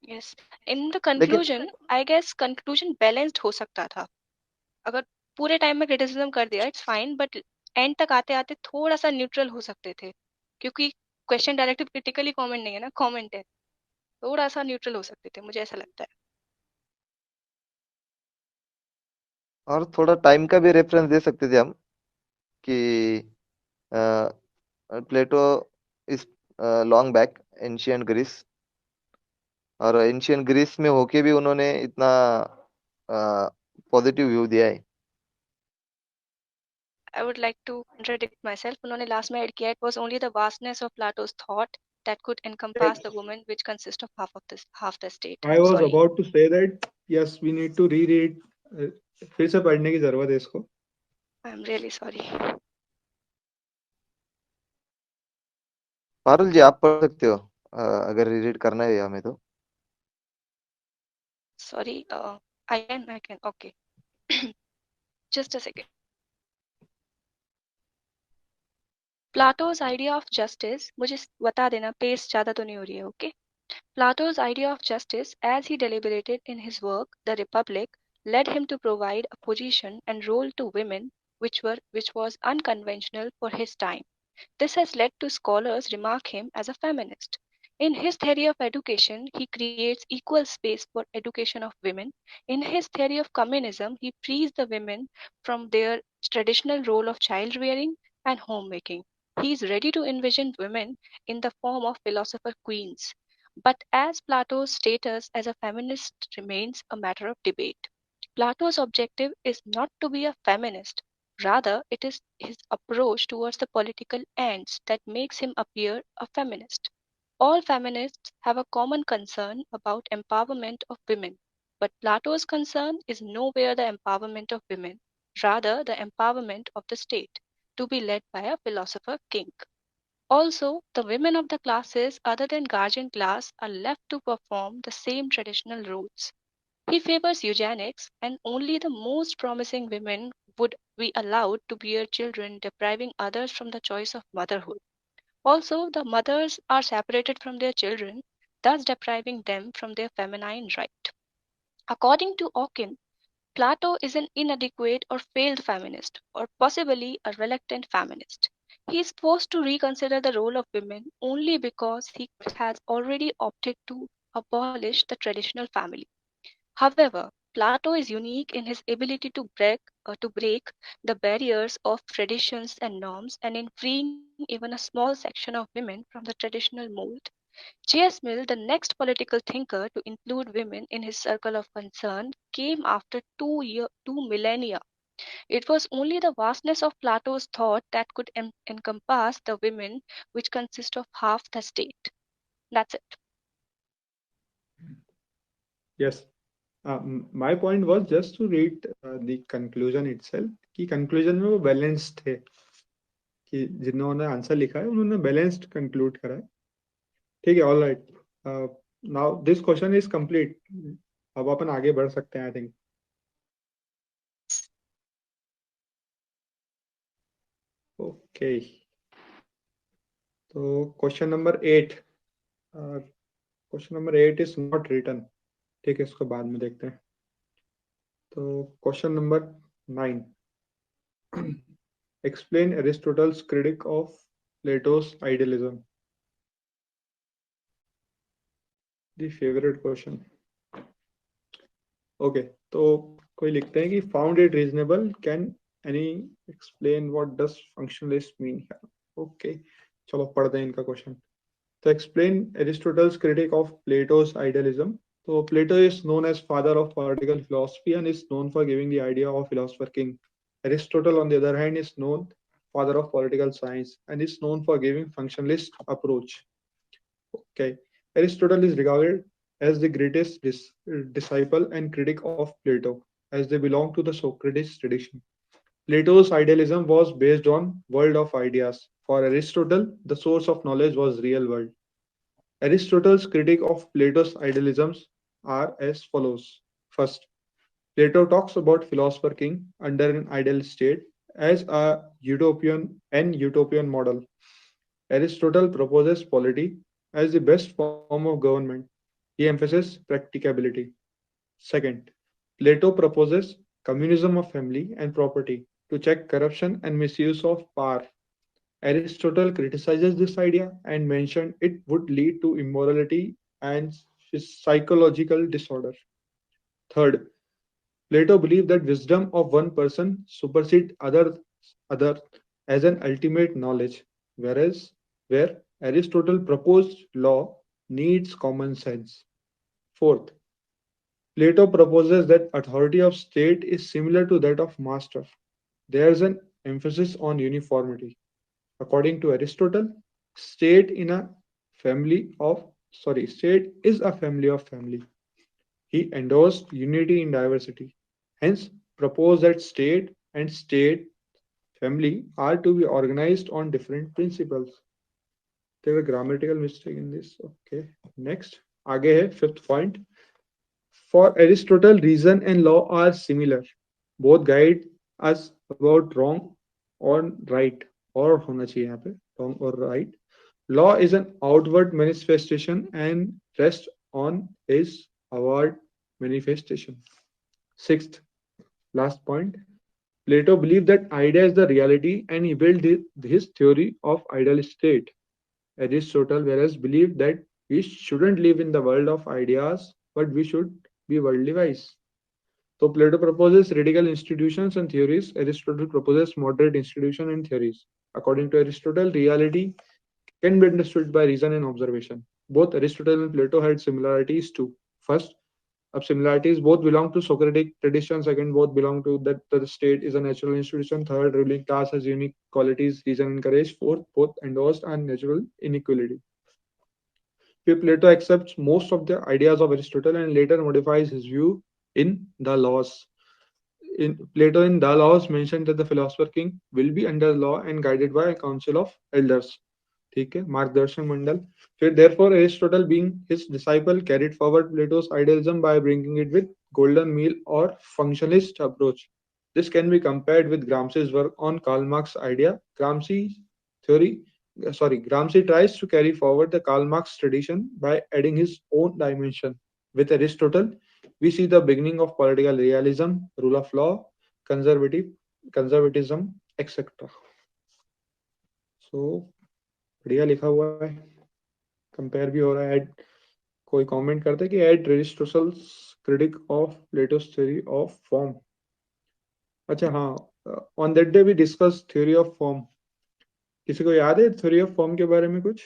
Speaker 3: Yes in the
Speaker 8: लेकिन
Speaker 3: conclusion I guess conclusion balanced हो सकता था, अगर पूरे time में criticism कर दिया इट्स फाइन, बट एंड तक आते आते थोड़ा सा न्यूट्रल हो सकते थे, क्योंकि क्वेश्चन डायरेक्टली क्रिटिकली कमेंट नहीं है ना, कमेंट है, थोड़ा सा न्यूट्रल हो सकते थे, मुझे ऐसा लगता है।
Speaker 8: और थोड़ा टाइम का भी रेफरेंस दे सकते थे हम कि Plato is long back ancient Greece, और एंशियंट ग्रीस में होके भी उन्होंने इतना पॉजिटिव व्यू दिया है।
Speaker 3: I would like to contradict myself. उन्होंने लास्ट में ऐड किया it was only the vastness of Plato's thought that could encompass the woman which consists of half the state.
Speaker 2: I was
Speaker 3: Sorry.
Speaker 2: about to say that yes, we need to reread. फिर से पढ़ने की जरूरत है इसको।
Speaker 3: I'm really sorry.
Speaker 8: Parul जी, आप पढ़ सकते हो अगर रीड करना है हमें तो।
Speaker 3: Sorry. I can. Okay. Just a second. Plato's idea of justice, मुझे बता देना पेस ज़्यादा तो नहीं हो रही है, okay? Plato's idea of justice, as he deliberated in his work, The Republic, led him to provide a position and role to women which was unconventional for his time. This has led to scholars remark him as a feminist. In his theory of education, he creates equal space for education of women. In his theory of communism, he frees the women from their traditional role of child rearing and homemaking. He is ready to envision women in the form of philosopher queens. But as Plato's status as a feminist remains a matter of debate. Plato's objective is not to be a feminist. Rather, it is his approach towards the political ends that makes him appear a feminist. All feminists have a common concern about empowerment of women, but Plato's concern is nowhere the empowerment of women, rather the empowerment of the state, to be led by a philosopher king. Also, the women of the classes other than guardian class are left to perform the same traditional roles. He favors eugenics, and only the most promising women would be allowed to bear children, depriving others from the choice of motherhood. Also, the mothers are separated from their children, thus depriving them from their feminine right. According to Okin, Plato is an inadequate or failed feminist, or possibly a reluctant feminist. He is forced to reconsider the role of women only because he has already opted to abolish the traditional family. However, Plato is unique in his ability to break the barriers of traditions and norms, and in freeing even a small section of women from the traditional mold. J.S. Mill, the next political thinker to include women in his circle of concern, came after 2 millennia. It was only the vastness of Plato's thought that could encompass the women, which consist of half the state. That's it.
Speaker 2: Yes. My point was just to read the conclusion itself. कि conclusion में वो balanced थे कि जिन्होंने answer लिखा है उन्होंने balanced conclude करा है. ठीक है, all right. Now this question is complete. अब अपन आगे बढ़ सकते हैं, I think. Okay. तो question number 8. Question number 8 is not written. ठीक है, इसको बाद में देखते हैं. तो question number 9. Explain Aristotle's critique of Plato's idealism. The favorite question. Okay, तो कोई लिखते हैं कि found it reasonable. Can any explain what does functionalist mean here? Okay, चलो पढ़ते हैं इनका question. To explain Aristotle's critique of Plato's idealism. So Plato is known as father of political philosophy and is known for giving the idea of philosopher king. Aristotle, on the other hand, is known father of political science and is known for giving functionalist approach. Okay, Aristotle is regarded as the greatest disciple and critic of Plato, as they belong to the Socrates tradition. Plato's idealism was based on world of ideas. For Aristotle, the source of knowledge was real world. Aristotle's critique of Plato's idealisms are as follows. First, Plato talks about philosopher king under an ideal state as a utopian model. Aristotle proposes polity as the best form of government. He emphasizes practicability. Second, Plato proposes communism of family and property to check corruption and misuse of power. Aristotle criticizes this idea and mentioned it would lead to immorality and psychological disorder. Third, Plato believed that wisdom of one person supersedes other as an ultimate knowledge, where Aristotle proposed law needs common sense. Fourth, Plato proposes that authority of state is similar to that of master. There is an emphasis on uniformity. According to Aristotle, state is a family of family. He endorsed unity in diversity, hence proposed that state and state family are to be organized on different principles. There was a grammatical mistake in this. Okay, next. आगे है fifth point. For Aristotle, reason and law are similar. Both guide us about wrong or right. और होना चाहिए यहाँ पे wrong or right. Law is an outward manifestation and rests on his outward manifestation. Sixth, last point. Plato believed that idea is the reality and he built his theory of ideal state. Aristotle, whereas, believed that we shouldn't live in the world of ideas, but we should be worldly wise. So Plato proposes radical institutions and theories. Aristotle proposes moderate institutions and theories. According to Aristotle, reality can be understood by reason and observation. Both Aristotle and Plato had similarities too. First, of similarities, both belong to Socratic tradition. Second, both belong to that the state is a natural institution. Third, ruling class has unique qualities, reason and courage. Fourth, both endorsed and natural inequality. Plato accepts most of the ideas of Aristotle and later modifies his view in the laws. Plato in the laws mentioned that the philosopher king will be under law and guided by a council of elders. ठीक है, मार्गदर्शन मंडल. Therefore, Aristotle, being his disciple, carried forward Plato's idealism by bringing it with golden meal or functionalist approach. This can be compared with Gramsci's work on Karl Marx's idea. Gramsci tries to carry forward the Karl Marx tradition by adding his own dimension. With Aristotle, we see the beginning of political realism, rule of law, conservatism, etc. So, बढ़िया लिखा हुआ है, compare भी हो रहा है. कोई comment करते कि add Aristotle's critique of Plato's theory of form. अच्छा हाँ, on that day we discuss theory of form. किसी को याद है थ्योरी ऑफ फॉर्म के बारे में कुछ?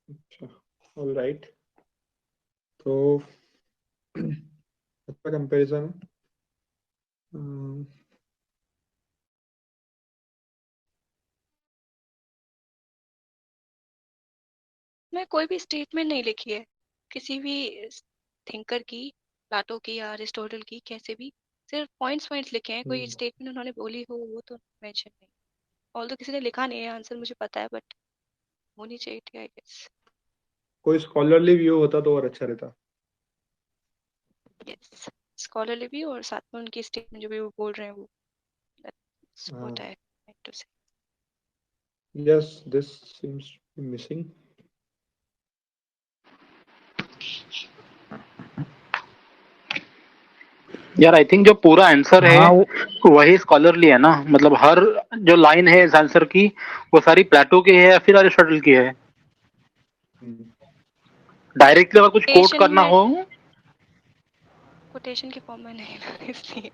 Speaker 2: अच्छा, ऑल राइट. तो अच्छा कंपैरिजन है.
Speaker 3: मैं कोई भी स्टेटमेंट नहीं लिखी है किसी भी थिंकर की, प्लाटो की या अरिस्टोटल की, कैसे भी सिर्फ पॉइंट्स लिखे हैं. कोई स्टेटमेंट उन्होंने बोली हो वो तो मेंशन नहीं. ऑल्दो किसी ने लिखा नहीं है, आंसर मुझे पता है, बट होनी चाहिए थी आई गेस.
Speaker 2: कोई स्कॉलरली व्यू होता तो और अच्छा रहता.
Speaker 3: यस, स्कॉलरली भी और साथ में उनकी स्टेटमेंट जो भी वो बोल रहे हैं वो that's what I meant to say.
Speaker 2: Yes, this seems to be missing.
Speaker 9: यार आई थिंक जो पूरा आंसर है वही स्कॉलरली है ना, मतलब हर जो लाइन है इस आंसर की वो सारी प्लेटो की है या फिर अरिस्टोटल की है. डायरेक्टली अगर कुछ कोट करना हो,
Speaker 3: कोटेशन के फॉर्म में नहीं इसलिए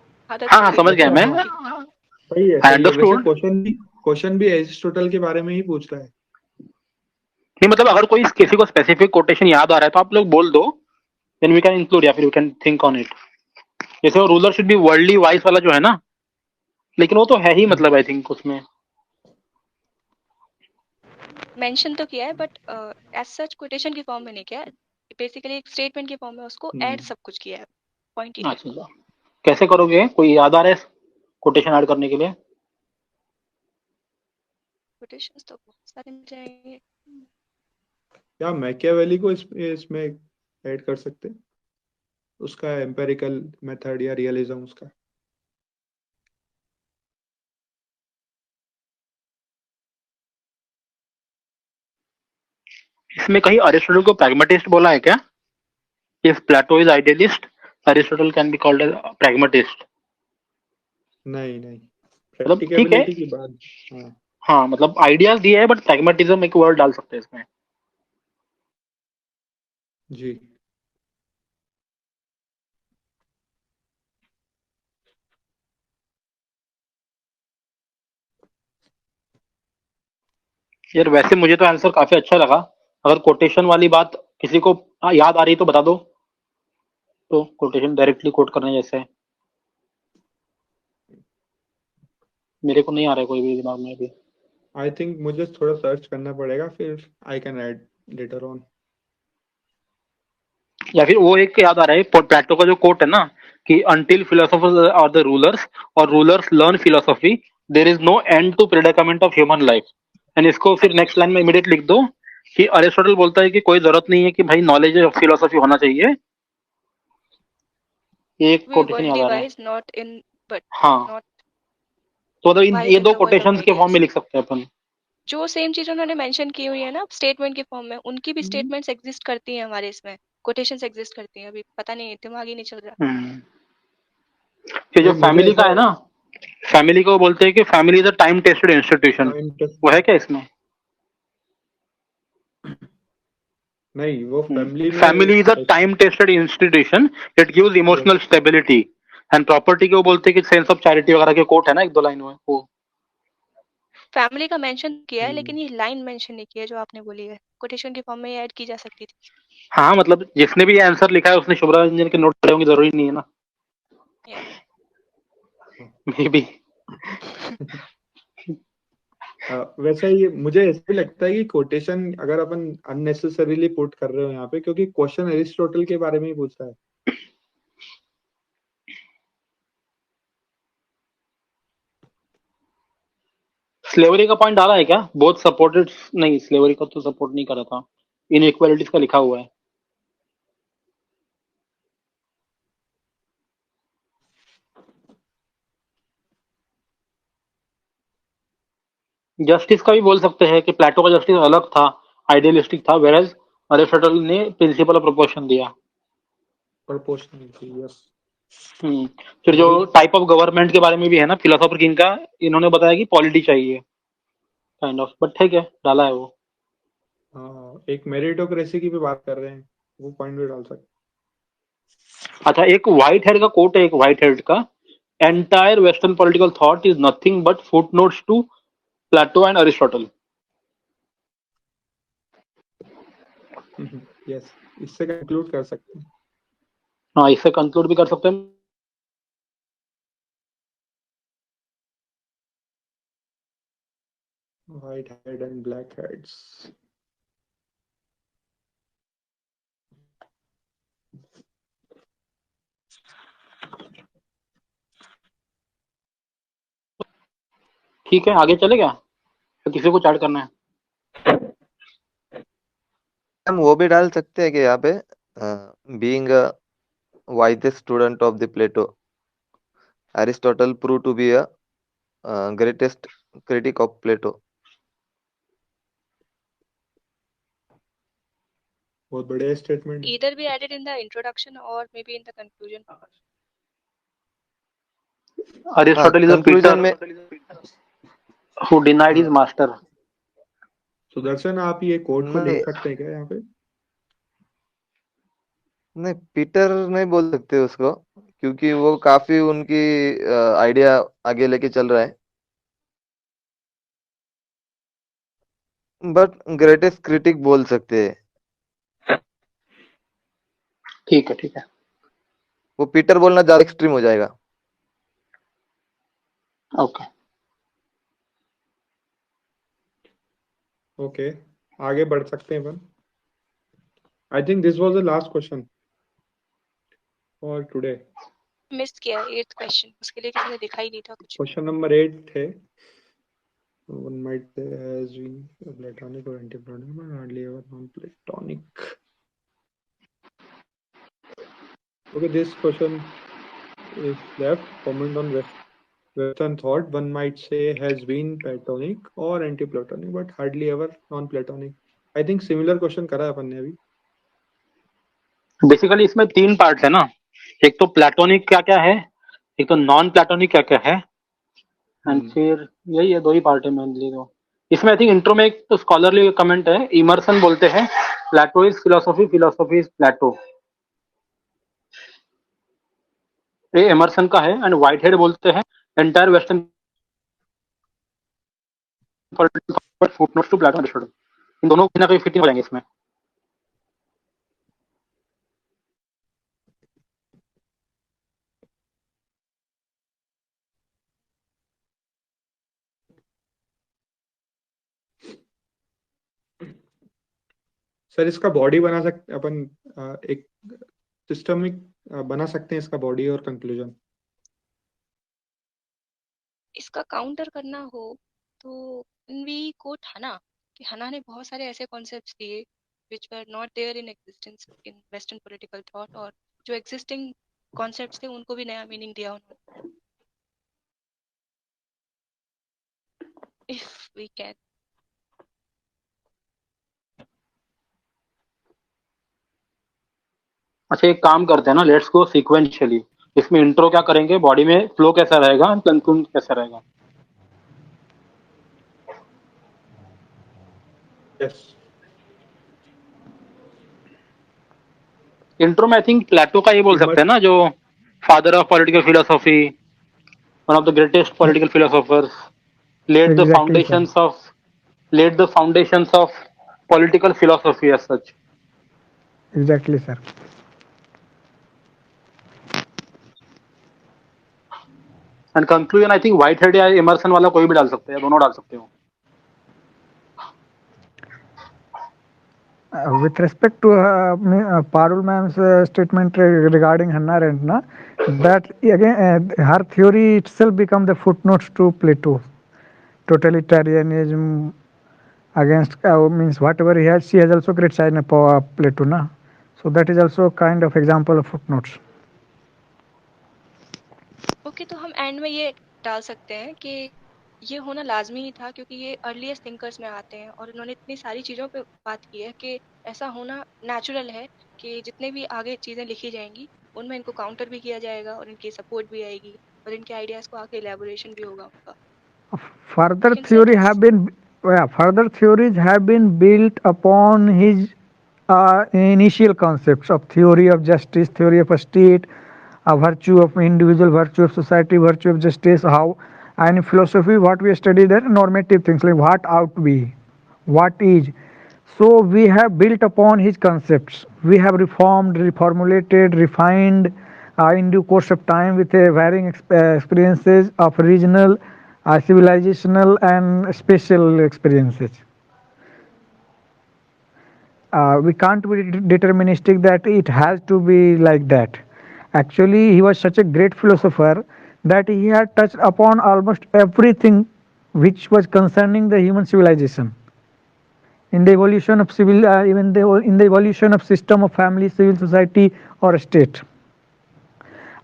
Speaker 9: हाँ समझ गया मैं.
Speaker 2: सही है.
Speaker 9: अंडरस्टूड.
Speaker 2: क्वेश्चन भी एरिस्टोटल के बारे में ही पूछ रहा है.
Speaker 9: नहीं मतलब अगर कोई किसी को स्पेसिफिक कोटेशन याद आ रहा है तो आप लोग बोल दो, देन वी कैन इंक्लूड या फिर we can think on it. जैसे वो ruler should be worldly wise वाला जो है ना, लेकिन वो तो है ही, मतलब आई थिंक उसमें
Speaker 3: मेंशन तो किया है बट एज सच कोटेशन के फॉर्म में नहीं किया है. बेसिकली एक स्टेटमेंट के फॉर्म में उसको ऐड सब कुछ किया है. पॉइंट ही.
Speaker 9: अच्छा, कैसे करोगे? कोई याद आ रहा है कोटेशन ऐड करने के लिए?
Speaker 3: कोटेशंस तो बहुत सारे मिल जाएंगे.
Speaker 2: क्या मैकियावेली को इसमें ऐड कर सकते हैं? उसका एम्पेरिकल मेथड या रियलिज्म उसका.
Speaker 9: इसमें कहीं अरिस्टोटल को प्रैग्मेटिस्ट बोला है क्या? If Plato is idealist, Aristotle can be called as pragmatist.
Speaker 2: नहीं
Speaker 9: मतलब ठीक है.
Speaker 2: प्रैक्टिकबिलिटी की बात.
Speaker 9: हाँ मतलब आइडियाज दिए है बट प्रैग्मेटिज्म एक वर्ड डाल सकते हैं इसमें.
Speaker 2: जी.
Speaker 9: यार वैसे मुझे तो आंसर काफी अच्छा लगा. अगर कोटेशन वाली बात किसी को याद आ रही तो बता दो, तो कोटेशन डायरेक्टली कोट करने जैसे मेरे को नहीं आ रहा है कोई भी दिमाग में अभी.
Speaker 2: आई थिंक मुझे थोड़ा सर्च करना पड़ेगा, फिर I can add later on.
Speaker 9: या फिर वो एक याद आ रहा है प्लेटो का जो कोट है ना कि until philosophers are the rulers or rulers learn philosophy there is no end to predicament of human life. And इसको फिर नेक्स्ट लाइन में इमीडिएट लिख दो कि अरिस्टोटल बोलता है कि कोई जरूरत नहीं है कि भाई नॉलेज ऑफ फिलोसफी होना चाहिए। ये एक कोटेशन याद आ रहा है।
Speaker 3: Worldly wise, not in, but
Speaker 9: हाँ,
Speaker 3: not
Speaker 9: तो मतलब ये
Speaker 3: wise in
Speaker 9: दो
Speaker 3: the world of
Speaker 9: कोटेशंस के फॉर्म में
Speaker 3: details.
Speaker 9: लिख सकते हैं अपन।
Speaker 3: जो सेम चीज उन्होंने मेंशन की हुई है ना स्टेटमेंट के फॉर्म में, उनकी भी स्टेटमेंट्स एग्जिस्ट करती हैं हमारे इसमें, कोटेशंस एग्जिस्ट करती हैं। अभी पता नहीं, दिमाग ही नहीं चल रहा।
Speaker 9: कि जो
Speaker 2: नहीं, मुझे
Speaker 9: फैमिली का
Speaker 2: ऐसा
Speaker 9: है ना, फैमिली को बोलते हैं कि family is a time tested institution,
Speaker 2: time
Speaker 9: वो है क्या इसमें?
Speaker 2: नहीं, वो फैमिली में
Speaker 9: family is a time tested institution, it gives emotional stability and property को बोलते हैं कि सेंस ऑफ चैरिटी वगैरह के कोट है ना एक दो लाइन में वो।
Speaker 3: फैमिली का मेंशन किया है, लेकिन ये लाइन मेंशन नहीं किया जो आपने बोली है। कोटेशन के फॉर्म में ये ऐड की जा सकती थी।
Speaker 9: हाँ, मतलब जिसने भी ये आंसर लिखा है उसने शुभ्रा रंजन के नोट पढ़े होंगे, जरूरी नहीं है ना। May be.
Speaker 2: वैसा ही मुझे ऐसा भी लगता है कि कोटेशन अगर अपन अननेसेसरीली पुट कर रहे हो यहाँ पे, क्योंकि क्वेश्चन एरिस्टोटल के बारे में ही पूछ रहा है।
Speaker 9: स्लेवरी का पॉइंट डाला है क्या? बोथ सपोर्टेड, नहीं स्लेवरी का तो सपोर्ट नहीं करा था, इनइक्वालिटीज का लिखा हुआ है। जस्टिस का भी बोल सकते हैं कि प्लेटो का जस्टिस अलग था, आइडियलिस्टिक था, वेरएज अरिस्टोटल ने प्रिंसिपल ऑफ प्रोपोर्शन दिया।
Speaker 2: Proportionality, yes.
Speaker 9: फिर जो टाइप ऑफ गवर्नमेंट के बारे में भी है ना फिलोसोफर किंग का, इन्होंने बताया कि पॉलिटी चाहिए काइंड ऑफ, बट ठीक है डाला है वो।
Speaker 2: हाँ, एक मेरिटोक्रेसी की भी बात कर रहे हैं, वो पॉइंट भी डाल सकते।
Speaker 9: अच्छा, एक व्हाइट हेड का कोट है, एक व्हाइट हेड का, entire western political thought is nothing but footnotes to Plato and Aristotle.
Speaker 2: Yes, इससे कंक्लूड कर सकते हैं।
Speaker 9: हाँ, इससे कंक्लूड भी कर सकते हैं।
Speaker 2: White head and black heads.
Speaker 9: ठीक है, आगे चले क्या? तो किसी को चार्ट करना है?
Speaker 8: हम वो भी डाल सकते हैं कि यहाँ पे being a wisest student of the Plato, Aristotle prove to be a greatest critic of Plato.
Speaker 2: बहुत बढ़िया statement.
Speaker 3: Either be added in the introduction or maybe in the conclusion.
Speaker 9: Aristotle is a
Speaker 8: conclusion में
Speaker 9: who denied his master.
Speaker 2: Sudarshan, आप ये coat को
Speaker 8: नहीं
Speaker 2: लिख सकते हैं क्या यहाँ पे?
Speaker 8: नहीं, पीटर नहीं बोल सकते उसको, क्योंकि वो काफी उनकी आइडिया आगे लेके चल रहा है, बट ग्रेटेस्ट क्रिटिक बोल सकते हैं।
Speaker 9: ठीक है, ठीक है।
Speaker 8: वो पीटर बोलना ज्यादा एक्सट्रीम हो जाएगा।
Speaker 9: ओके
Speaker 2: ओके, आगे बढ़ सकते हैं अपन। I think this was the last question for today.
Speaker 3: Miss किया 8th क्वेश्चन, उसके लिए किसी ने दिखा ही नहीं था कुछ।
Speaker 2: क्वेश्चन नंबर 8 है, one might say has been platonic or antiplatonic but hardly ever non-platonic. Okay, this question is left. Comment on Western thought, one might say has been platonic or anti-platonic but hardly ever non-platonic. I think similar question करा है अपन ने अभी।
Speaker 9: Basically इसमें 3 parts है ना, एक तो platonic क्या क्या है, एक तो नॉन प्लेटोनिक क्या क्या है, एंड फिर यही है, 2 ही पार्ट है मेनली। तो इसमें आई थिंक इंट्रो में एक तो स्कॉलरली कमेंट है, इमर्सन बोलते हैं Plato is philosophy, philosophy is Plato, ये इमर्सन का है। एंड व्हाइट हेड बोलते हैं entire western footnotes to Plato and, इन दोनों कहीं ना कहीं फिटिंग हो जाएंगे इसमें।
Speaker 2: सर, इसका बॉडी बना सकते अपन, एक सिस्टमिक बना सकते हैं इसका बॉडी और कंक्लूजन।
Speaker 3: इसका काउंटर करना हो तो we quote Hannah कि हना ने बहुत सारे ऐसे कॉन्सेप्ट्स दिए which were not there in existence in western political thought, और जो existing concepts थे उनको भी नया मीनिंग दिया उन्होंने, if we can.
Speaker 9: अच्छा एक काम करते हैं ना, लेट्स गो सीक्वेंशियली। इसमें इंट्रो क्या करेंगे, बॉडी में फ्लो कैसा रहेगा, कंक्लूजन कैसा रहेगा?
Speaker 2: Yes.
Speaker 9: इंट्रो में आई थिंक प्लेटो का ये बोल सकते हैं ना, जो father of political philosophy, one of the greatest political philosophers, laid the
Speaker 7: Exactly, sir.
Speaker 9: foundations of laid the foundations of political philosophy as such.
Speaker 7: Exactly, sir.
Speaker 9: And conclusion I think Whitehead या immersion वाला कोई भी डाल सकते हैं, दोनों डाल सकते हो।
Speaker 7: With respect to Parul ma'am's statement regarding Hannah Arendt, na, that again her theory itself become the footnotes to Plato. Totalitarianism against means whatever he has, she has also criticized Plato, na. So that is also kind of example of footnotes.
Speaker 3: Okay, तो हम and में ये डाल सकते हैं कि ये होना लाजमी ही था क्योंकि ये अर्लीस्ट थिंकर्स में आते हैं और इन्होंने इतनी सारी चीज़ों पे बात की है कि ऐसा होना नेचुरल है कि जितने भी आगे चीज़ें लिखी जाएंगी उनमें इनको काउंटर भी किया जाएगा और इनकी सपोर्ट भी आएगी और इनके आइडियाज़ को आगे एलैबोरेशन भी होगा उनका।
Speaker 7: Further
Speaker 3: We can say
Speaker 7: theory
Speaker 3: this.
Speaker 7: have been further theories have been built upon his initial concepts of theory of justice, theory of a state, a virtue of individual, virtue of society, virtue of justice. How, and in philosophy, what we study there, normative things like what ought to be, what is. So we have built upon his concepts. We have reformed, reformulated, refined in due course of time with varying experiences of regional, civilizational, and spatial experiences. We can't be deterministic that it has to be like that. Actually, he was such a great philosopher that he had touched upon almost everything which was concerning the human civilization. In the evolution of civil, even in the evolution of system of family, civil society, or state.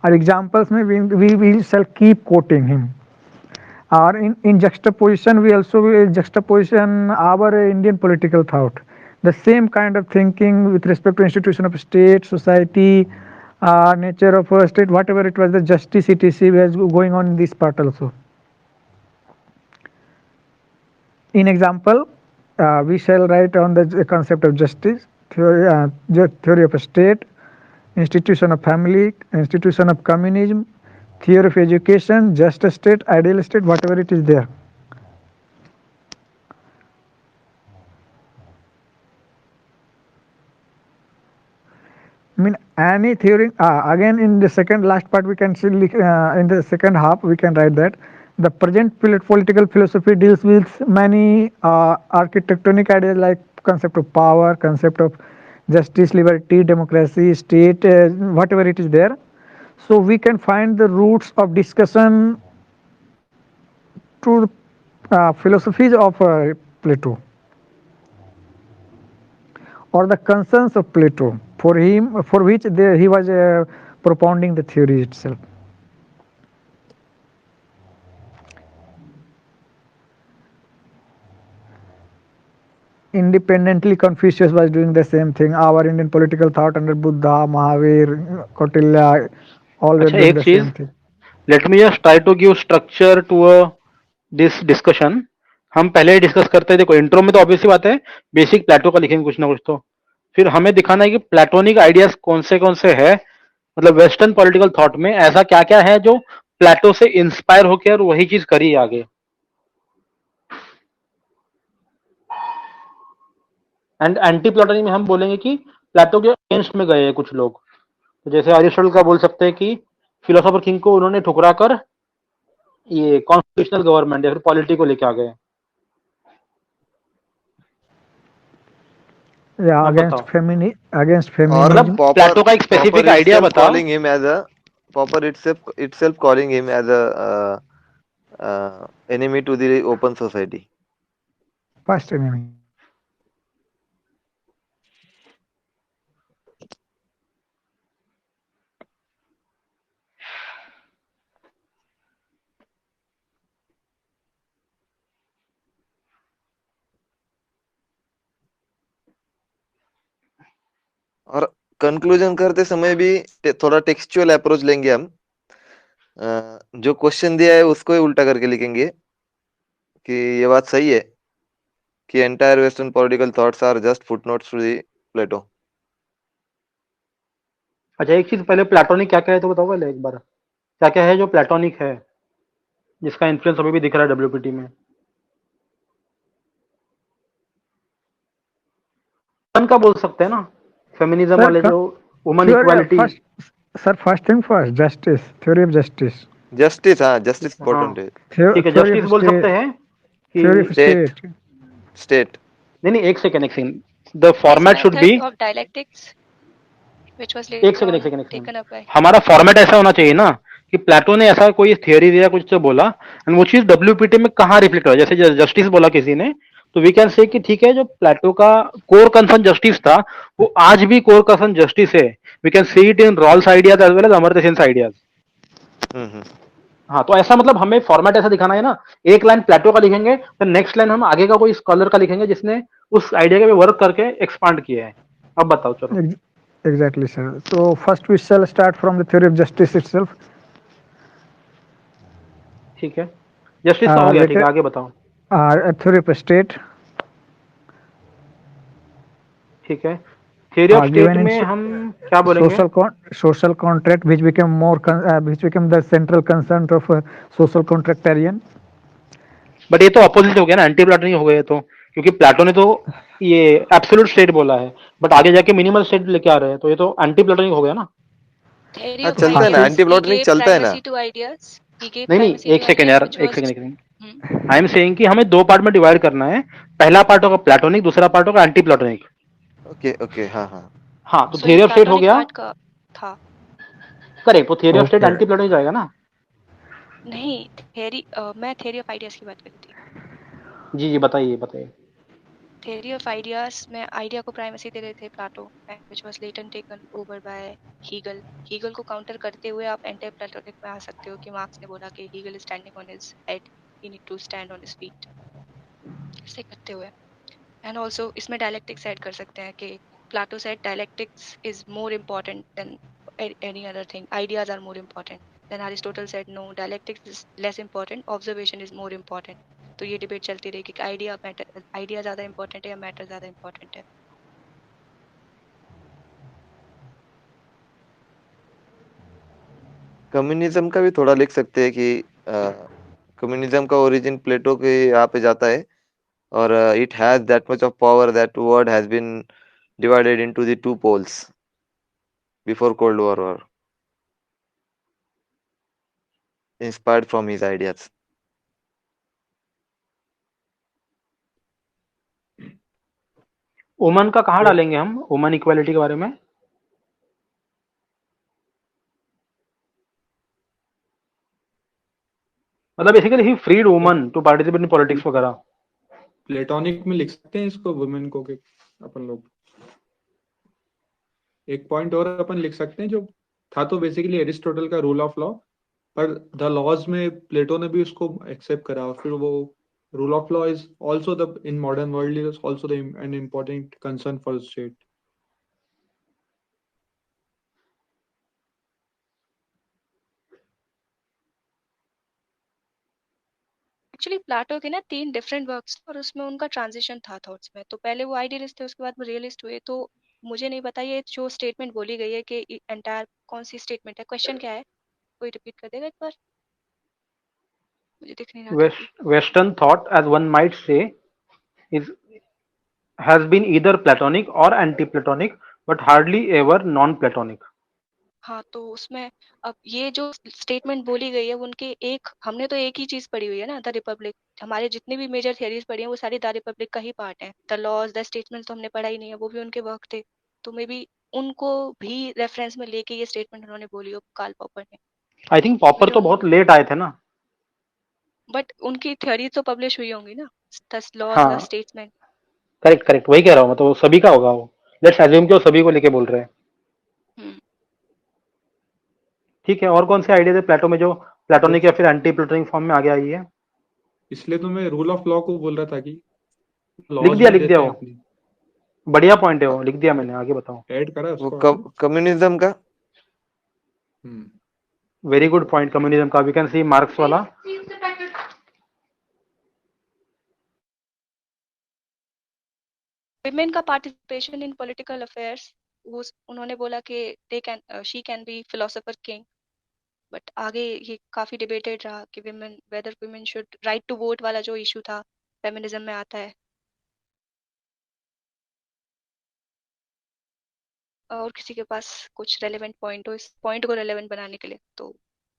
Speaker 7: Our examples, we shall keep quoting him. Or in juxtaposition, we also will juxtaposition our Indian political thought. The same kind of thinking with respect to institution of state, society, nature of a state, whatever it was, the justice etc. was going on in this part also. In example, we shall write on the concept of justice, theory of a state, institution of family, institution of communism, theory of education, just a state, ideal state, whatever it is there. I mean, any theory, again in the second last part we can see in the second half we can write that the present political philosophy deals with many architectonic ideas like concept of power, concept of justice, liberty, democracy, state, whatever it is there. So we can find the roots of discussion to philosophies of Plato or the concerns of Plato for him, for which he was propounding the theory itself. Independently, Confucius was doing the same thing. Our Indian political thought under Buddha, Mahavir, Kautilya, all were
Speaker 9: अच्छा
Speaker 7: doing
Speaker 9: एक
Speaker 7: the
Speaker 9: चीज,
Speaker 7: same thing.
Speaker 9: Let me just try to give structure to this discussion. हम पहले ही discuss करते हैं, देखो intro में तो ऑब्वियसली बात है बेसिक प्लेटो का लिखेंगे कुछ ना कुछ, तो फिर हमें दिखाना है कि प्लेटोनिक आइडियाज कौन से है, मतलब वेस्टर्न पॉलिटिकल थॉट में ऐसा क्या क्या है जो प्लेटो से इंस्पायर होकर और वही चीज करी आगे। एंड एंटी प्लेटोनिक में हम बोलेंगे कि प्लेटो के अगेंस्ट में गए हैं कुछ लोग, तो जैसे अरिस्टोटल का बोल सकते हैं कि फिलोसोफर किंग को उन्होंने ठुकरा कर ये कॉन्स्टिट्यूशनल गवर्नमेंट या फिर पॉलिटी को लेके आ गए।
Speaker 7: Yeah,
Speaker 9: अब
Speaker 7: against
Speaker 9: बताओ,
Speaker 7: against
Speaker 8: और
Speaker 7: feminism.
Speaker 9: प्लेटो का एक स्पेसिफिक आइडिया बता।
Speaker 8: calling him as a Popper itself calling him as a enemy to the open society.
Speaker 7: first enemy.
Speaker 8: और कंक्लूजन करते समय भी थोड़ा टेक्सचुअल अप्रोच लेंगे हम। जो क्वेश्चन दिया है उसको ही उल्टा करके लिखेंगे कि ये बात सही है कि entire western political thoughts are just footnotes to the Plato.
Speaker 9: अच्छा, एक चीज पहले प्लेटोनिक क्या क्या है तो बताओ पहले एक बार, क्या क्या है जो प्लेटोनिक है जिसका इन्फ्लुएंस अभी भी दिख रहा है डब्ल्यूपीटी में। वुमन का बोल सकते हैं ना, फेमिनिज्म
Speaker 7: Sir,
Speaker 9: वाले जो woman
Speaker 7: theory
Speaker 9: equality.
Speaker 7: first, sir, first thing first, justice, theory of justice.
Speaker 8: Justice, हाँ जस्टिस
Speaker 9: हाँ
Speaker 8: इंपॉर्टेंट है।
Speaker 9: ठीक है,
Speaker 7: Theory
Speaker 9: जस्टिस
Speaker 7: of
Speaker 9: बोल सकते
Speaker 7: state,
Speaker 9: हैं
Speaker 7: theory of
Speaker 9: कि
Speaker 8: स्टेट,
Speaker 7: state.
Speaker 8: स्टेट।
Speaker 9: नहीं नहीं, एक second, the
Speaker 3: This
Speaker 9: format should
Speaker 3: method
Speaker 9: be,
Speaker 3: of dialectics, which was
Speaker 9: एक
Speaker 3: later
Speaker 9: सेकंड एक
Speaker 3: on
Speaker 9: सेकंड एक सेकंड,
Speaker 3: taken up by
Speaker 9: हमारा फॉर्मेट ऐसा होना चाहिए ना कि प्लेटो ने ऐसा कोई थियोरी दिया, कुछ तो बोला, एंड वो चीज डब्ल्यूपीटी में कहाँ रिफ्लेक्ट हो, जैसे जस्टिस बोला किसी ने, तो वी कैन से कि ठीक है, जो प्लेटो का कोर कंसर्न जस्टिस था वो आज भी कोर कंसर्न जस्टिस है। We can see it in Rawls ideas as well as Amartya Sen's ideas. हाँ, तो ऐसा मतलब हमें फॉर्मेट ऐसा दिखाना है ना, एक लाइन प्लेटो का लिखेंगे, फिर नेक्स्ट लाइन हम आगे का कोई स्कॉलर का लिखेंगे जिसने उस आइडिया के वर्क करके एक्सपांड किया है। अब बताओ चलो।
Speaker 7: Exactly, sir. So first we shall start from the theory of justice itself.
Speaker 9: ठीक है, जस्टिस का हो गया, ठीक है,
Speaker 7: Later,
Speaker 9: आगे बताओ।
Speaker 7: a theory of state.
Speaker 9: ठीक है, theory of state
Speaker 7: Given in
Speaker 9: में हम क्या बोलेंगे?
Speaker 7: social contract, which became which became the central concern of social contractarian.
Speaker 9: But ये तो अपोजिट हो गया ना, एंटी प्लाटोनिक हो गए तो, क्योंकि प्लाटो ने तो ये एब्सोल्यूट स्टेट बोला है, बट आगे जाके मिनिमल स्टेट लेके आ रहे हैं, तो ये तो एंटी प्लाटोनिक हो गया ना।
Speaker 3: theory
Speaker 8: हाँ
Speaker 3: of
Speaker 8: चलता है ना,
Speaker 3: ideas.
Speaker 8: Anti
Speaker 3: He
Speaker 8: Plotnik
Speaker 3: gave
Speaker 8: चलता है ना।
Speaker 3: primacy to ideas. He gave
Speaker 9: नहीं नहीं,
Speaker 3: primacy
Speaker 9: एक
Speaker 3: to
Speaker 9: सेकेंड
Speaker 3: ideas,
Speaker 9: यार,
Speaker 3: which
Speaker 9: एक
Speaker 3: was
Speaker 9: सेकेंड एक सेकेंड, आई एम सेइंग कि हमें दो पार्ट में डिवाइड करना है, पहला पार्ट होगा प्लाटोनिक, दूसरा पार्ट होगा एंटी प्लाटोनिक।
Speaker 8: ओके ओके, हाँ हाँ।
Speaker 9: हाँ, तो
Speaker 3: so
Speaker 9: थियरी
Speaker 3: ये
Speaker 9: ऑफ स्टेट हो
Speaker 3: platonic
Speaker 9: गया,
Speaker 3: part का था।
Speaker 9: करेक्ट, तो theory of state
Speaker 7: Okay.
Speaker 9: Anti platonic जाएगा ना।
Speaker 3: नहीं, theory मैं theory of ideas की बात कर रही थी।
Speaker 9: जी जी, बताइए बताइए।
Speaker 3: theory of ideas में आइडिया को प्राइमेसी दे रहे थे Plato, which was later taken over by Hegel. Hegel को काउंटर करते हुए आप एंटी प्लाटोनिक में आ सकते हो कि मार्क्स ने बोला कि Hegel is standing on his head, he need to stand on his feet, ऐसे करते हुए। एंड ऑल्सो इसमें डायलेक्टिक्स ऐड कर सकते हैं कि Plato said dialectics is more important than any other thing, ideas are more important. Then Aristotle said no, dialectics is less important, observation is more important. तो ये डिबेट चलती रहेगी कि आइडिया ज़्यादा इम्पोर्टेंट है या मैटर ज़्यादा इम्पोर्टेंट है।
Speaker 8: कम्युनिज्म का भी थोड़ा लिख सकते हैं कि कम्युनिज्म का ओरिजिन प्लेटो के यहाँ पे जाता है, और it has that much of power that world has been divided into the two poles before cold war inspired from his ideas.
Speaker 9: Woman का कहाँ डालेंगे हम, वुमन इक्वालिटी के बारे में? मतलब basically he freed woman to participate in politics वगैरह।
Speaker 2: Platonic में लिख सकते हैं इसको, वुमेन को, कि अपन लोग एक पॉइंट और अपन लिख सकते हैं जो था, तो बेसिकली एरिस्टोटल का रूल ऑफ लॉ, पर द लॉज में प्लेटो ने भी उसको एक्सेप्ट करा, और फिर वो rule of law is also the in modern world is also the an important concern for state.
Speaker 3: Actually Plato के ना 3 डिफरेंट वर्क्स और उसमें उनका ट्रांजिशन था थॉट्स में। तो पहले वो आइडियलिस्ट थे, उसके बाद वो रियलिस्ट हुए। तो मुझे नहीं पता ये जो स्टेटमेंट बोली गई है कि एंटायर कौन सी स्टेटमेंट है, क्वेश्चन क्या है, कोई रिपीट कर देगा एक बार, मुझे दिख नहीं रहा था अभी।
Speaker 9: Western thought, as one might say, is has been either Platonic or anti-Platonic, but hardly ever non-Platonic.
Speaker 3: हाँ, तो उसमें अब ये जो स्टेटमेंट बोली गई है उनके एक, हमने तो एक ही चीज पढ़ी हुई है ना, द रिपब्लिक। हमारे जितने भी मेजर थियरीज पढ़ी हैं वो सारी द रिपब्लिक का ही पार्ट है। द लॉज, द स्टेटमेंट तो हमने पढ़ा ही नहीं है, वो भी उनके वर्क थे। तो मे बी उनको भी रेफरेंस में लेके ये स्टेटमेंट उन्होंने बोली हो, कार्ल पॉपर ने।
Speaker 9: I think पॉपर
Speaker 3: मुझे
Speaker 9: तो बहुत लेट आए थे ना।
Speaker 3: बट उनकी थ्योरी तो पब्लिश हुई होंगी ना। thus law
Speaker 9: हाँ
Speaker 3: the statesman.
Speaker 9: करेक्ट करेक्ट, वही कह रहा हूँ मैं, तो वो सभी का होगा वो। लेट्स अज्यूम कि वो सभी को लेके बोल रहे हैं।
Speaker 3: हम्म
Speaker 9: ठीक है, और कौन से आइडिया थे प्लेटो में जो प्लेटोनिक
Speaker 2: Yes.
Speaker 9: या फिर एंटी प्लेटोनिक फॉर्म में आगे आई है?
Speaker 2: इसलिए तो मैं रूल ऑफ लॉ को बोल रहा था कि
Speaker 9: लिख
Speaker 2: लॉज
Speaker 9: दिया
Speaker 2: में
Speaker 9: लिख
Speaker 2: देते
Speaker 9: दिया
Speaker 2: हैं
Speaker 9: वो,
Speaker 2: अपनी।
Speaker 9: बढ़िया पॉइंट है वो, लिख दिया मैंने, आगे बताओ।
Speaker 2: ऐड करा
Speaker 8: वो
Speaker 2: उसको आगे।
Speaker 8: कम्युनिज्म का
Speaker 9: वेरी गुड पॉइंट, कम्युनिज्म का, वी कैन सी मार्क्स वाला।
Speaker 3: women का participation in political affairs, वो उन्होंने बोला कि she can be philosopher king, but आगे ये काफी debated रहा कि whether women should right to vote वाला जो issue था feminism में आता है। और किसी के पास कुछ relevant point हो इस point को relevant बनाने के लिए, तो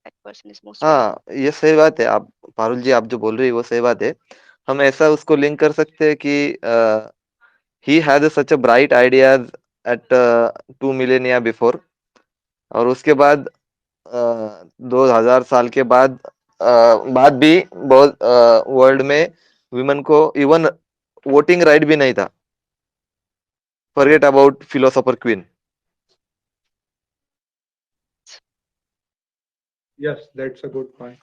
Speaker 3: that person is most relevant.
Speaker 8: हाँ, ये सही बात है। आप पारुल जी, आप जो बोल रही है वो सही बात है। हम ऐसा उसको लिंक कर सकते हैं कि he had such a bright ideas at 2 millennia before, और उसके बाद 2000 साल के बाद भी बहुत वर्ल्ड में विमेन को इवन वोटिंग राइट भी नहीं था। Forget about philosopher queen.
Speaker 2: Yes, that's a good point.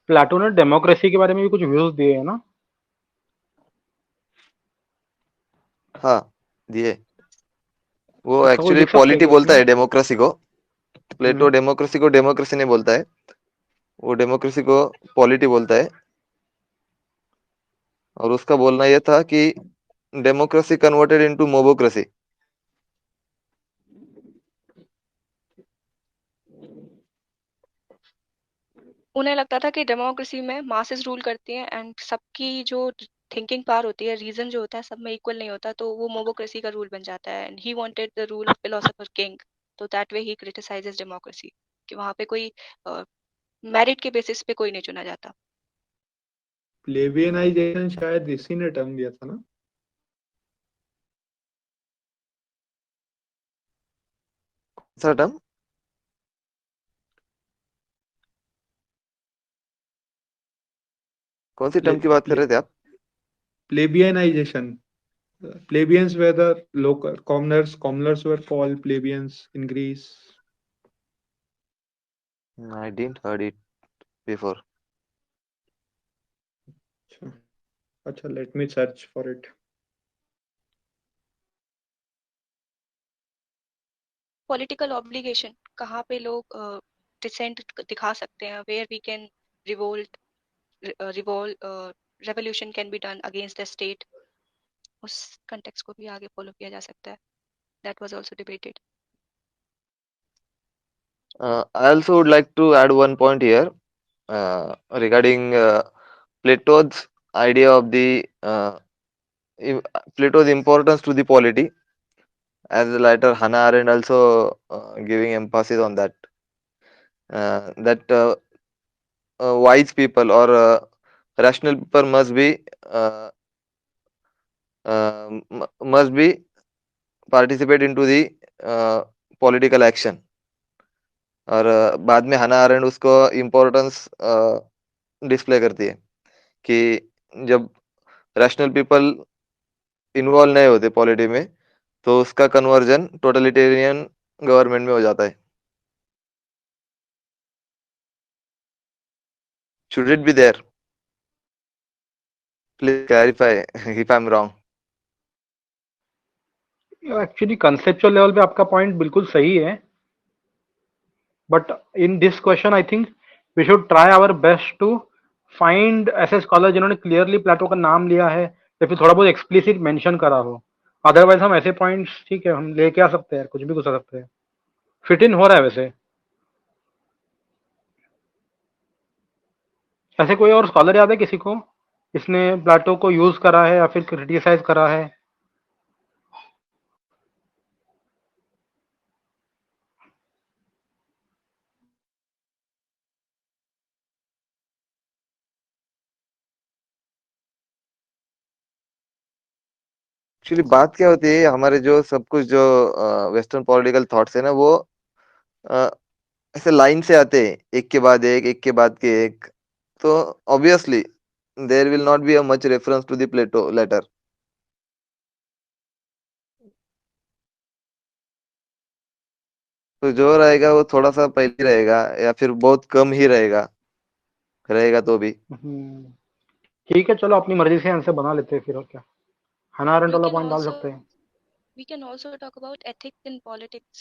Speaker 9: प्लेटो ने डेमोक्रेसी के बारे में भी कुछ व्यूज दिए हैं ना?
Speaker 8: हाँ, दिए। वो
Speaker 9: उसका कोई
Speaker 8: एक्चुअली
Speaker 9: लिख सकते हैं
Speaker 8: पॉलिटी
Speaker 9: क्या
Speaker 8: बोलता
Speaker 9: इसमें?
Speaker 8: है डेमोक्रेसी को। प्लेटो डेमोक्रेसी को डेमोक्रेसी नहीं बोलता है, वो डेमोक्रेसी को पॉलिटी बोलता है। और उसका बोलना यह था कि डेमोक्रेसी कन्वर्टेड इनटू मोबोक्रेसी।
Speaker 3: उन्हें लगता था कि डेमोक्रेसी में मासेस रूल करती हैं एंड सबकी जो थिंकिंग पावर होती है, रीजन जो होता है, सब में इक्वल नहीं होता, तो वो मोबोक्रेसी का रूल बन जाता है। And he wanted the rule of philosopher king, तो that way he criticizes democracy कि वहां पे कोई मेरिट के बेसिस पे कोई नहीं चुना जाता।
Speaker 2: प्लेबियनाइजेशन शायद इसी ने टर्म दिया था ना।
Speaker 8: सा टर्म कौन सी टर्म की बात कर रहे थे आप?
Speaker 2: प्लेबियनाइजेशन। Plebeians were the local commoners. Commoners were called plebeians in Greece.
Speaker 8: I didn't heard it before.
Speaker 2: अच्छा, let me search for it.
Speaker 3: Political obligation, कहाँ पे लोग डिसेंट दिखा सकते हैं, where we can revolt revolution can be done against the state, उस context को भी आगे फॉलो किया जा सकता है। That was also debated.
Speaker 8: I also would like to add one point here regarding Plato's idea of the Plato's importance to the polity, as later Hannah Arendt also giving emphasis on that. That wise people or rational people uh, must be participate into the political action. और बाद में हना आरेंड उसको importance display करती है कि जब rational people involve नहीं होते पॉलिटी में, तो उसका कन्वर्जन टोटलिटेरियन गवर्नमेंट में हो जाता है। Should it be there? Please clarify if I'm wrong.
Speaker 9: Actually conceptual level पे आपका पॉइंट बिल्कुल सही है, but in this question I think we should try our best to find ऐसे स्कॉलर जिन्होंने क्लियरली प्लेटो का नाम लिया है या फिर थोड़ा बहुत एक्सप्लिसिट मेंशन करा हो। अदरवाइज हम ऐसे पॉइंट्स, ठीक है, हम लेके आ सकते हैं, कुछ भी कर सकते हैं, फिट इन हो रहा है वैसे। ऐसे कोई और स्कॉलर याद है किसी को इसने प्लेटो को यूज करा है या फिर क्रिटिसाइज करा है?
Speaker 8: एक्चुअली बात क्या होती है, हमारे जो सब कुछ जो वेस्टर्न पॉलिटिकल थॉट्स है ना, वो अ, ऐसे लाइन से आते हैं, एक के बाद एक के बाद के एक। तो obviously there will not be a much reference to the Plato later. तो जो रहेगा वो थोड़ा सा पहले रहेगा या फिर बहुत कम ही रहेगा, रहेगा तो भी।
Speaker 9: ठीक है, चलो अपनी मर्जी से आंसर बना लेते हैं फिर, और क्या। हना अरेंट
Speaker 3: We
Speaker 9: वाला
Speaker 3: can
Speaker 9: पॉइंट डाल
Speaker 3: also
Speaker 9: सकते हैं।
Speaker 3: we can also talk about ethics in politics,